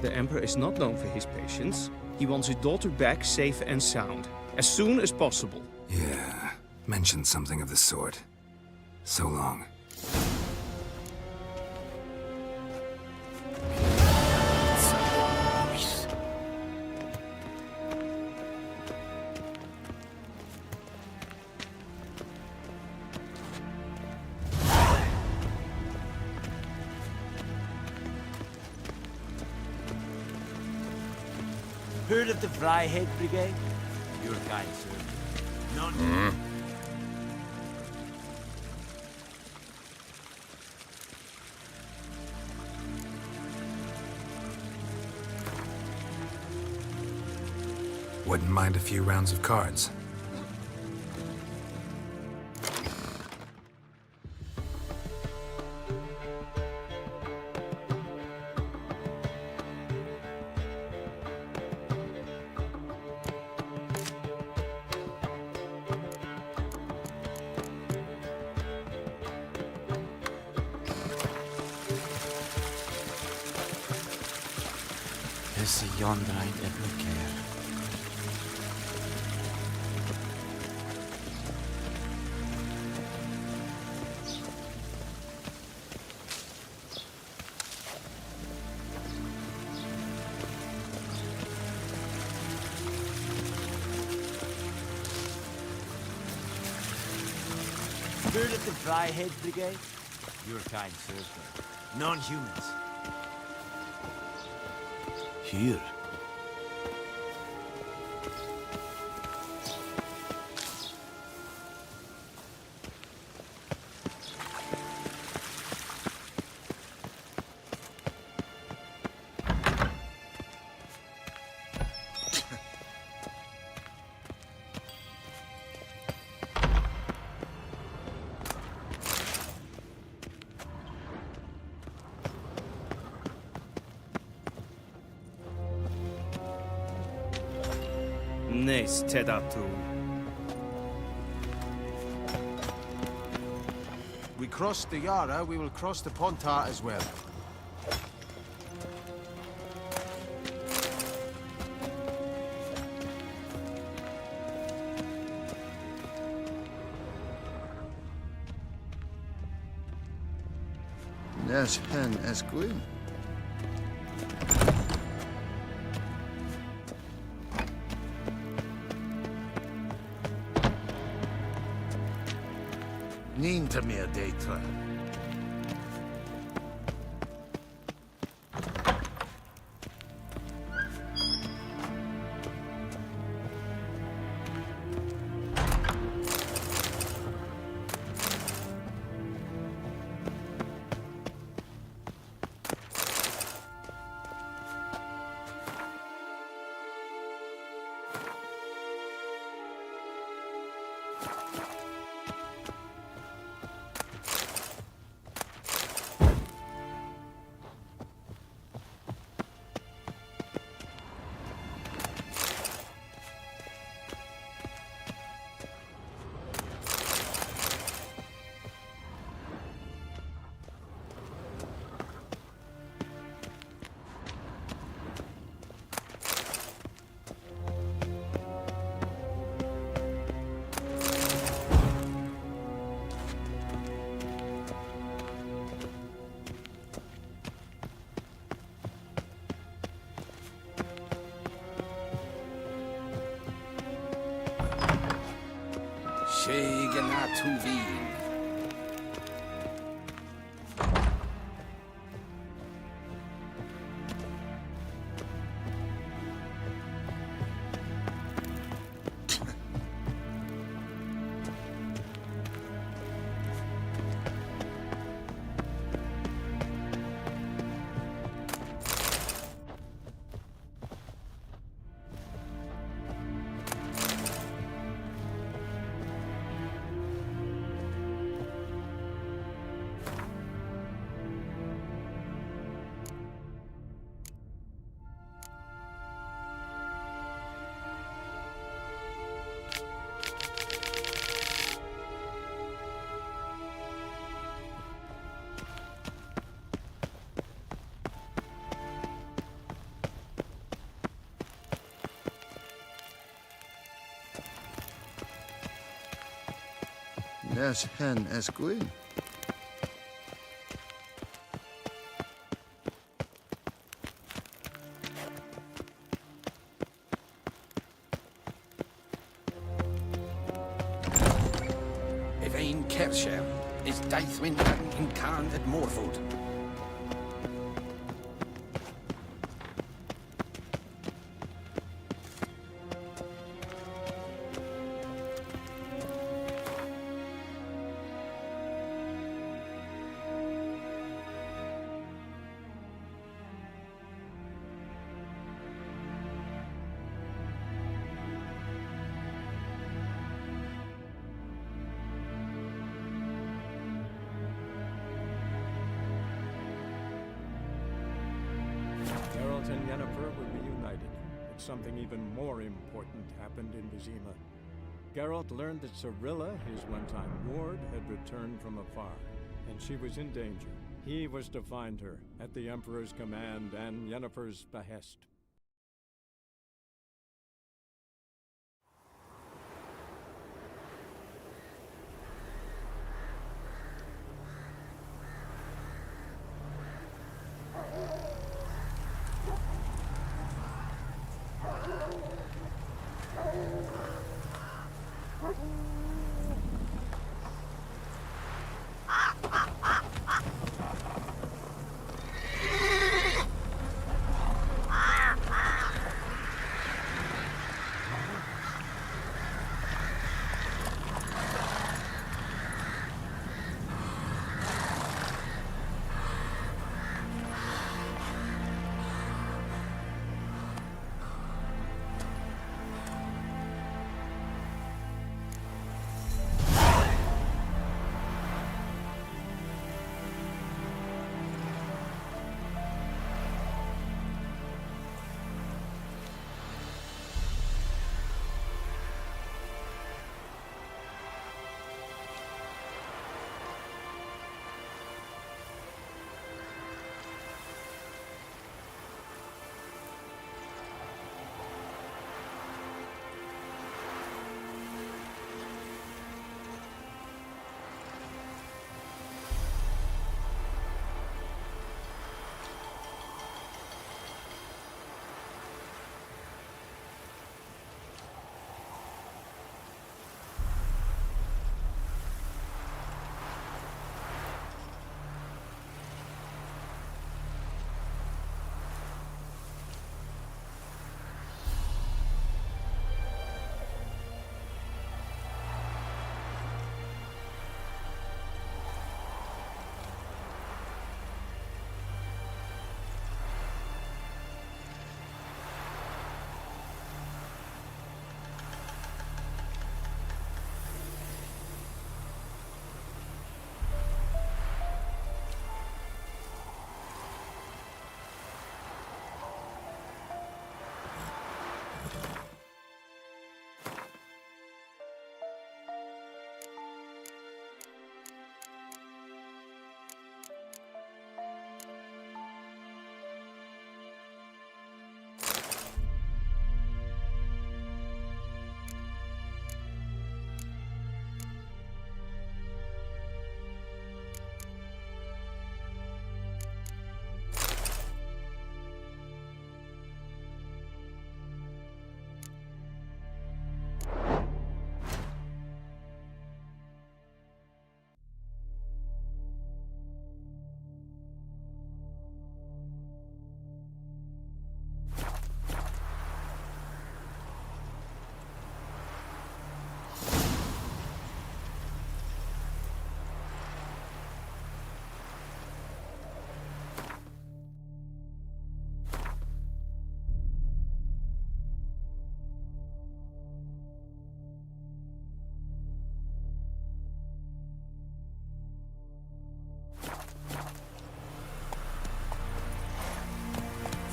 The Emperor is not known for his patience. He wants his daughter back safe and sound, as soon as possible. Yeah, mentioned something of the sort. So long. Heard of the Vryheid Brigade? Your kind, sir. None. Wouldn't mind a few rounds of cards. this yonder ain't ever care. Heard of the Dryhead Brigade? Your kind serves them. Non-humans. Here. Nes Tedatu. We crossed the Yara, we will cross the Pontar as well. Nes hen esquin. Neen to me a data. Shegenatuvin. Nes hen esquin. Evain Kersher is Daithwin in Khan at Morfoot. Geralt and Yennefer were reunited, but something even more important happened in Vizima. Geralt learned that Cirilla, his one-time ward, had returned from afar, and she was in danger. He was to find her, at the Emperor's command and Yennefer's behest.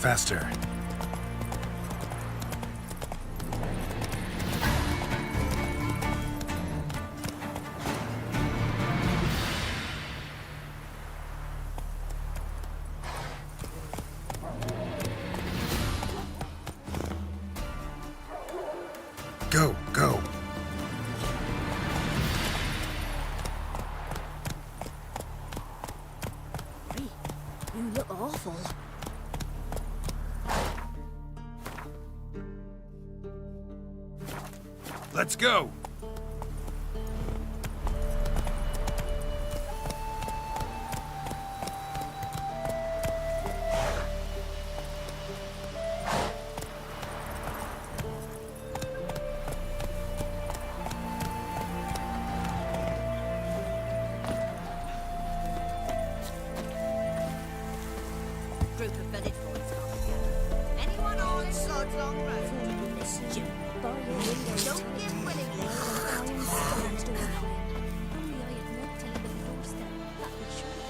Faster. Go, go. You look awful. Let's go. Group of village boys come together. Anyone on Sod's Long Road? Mischief. Bar your windows. Don't give willingly. Iron stones to it. Only I had not taken the doorstep. That was sure.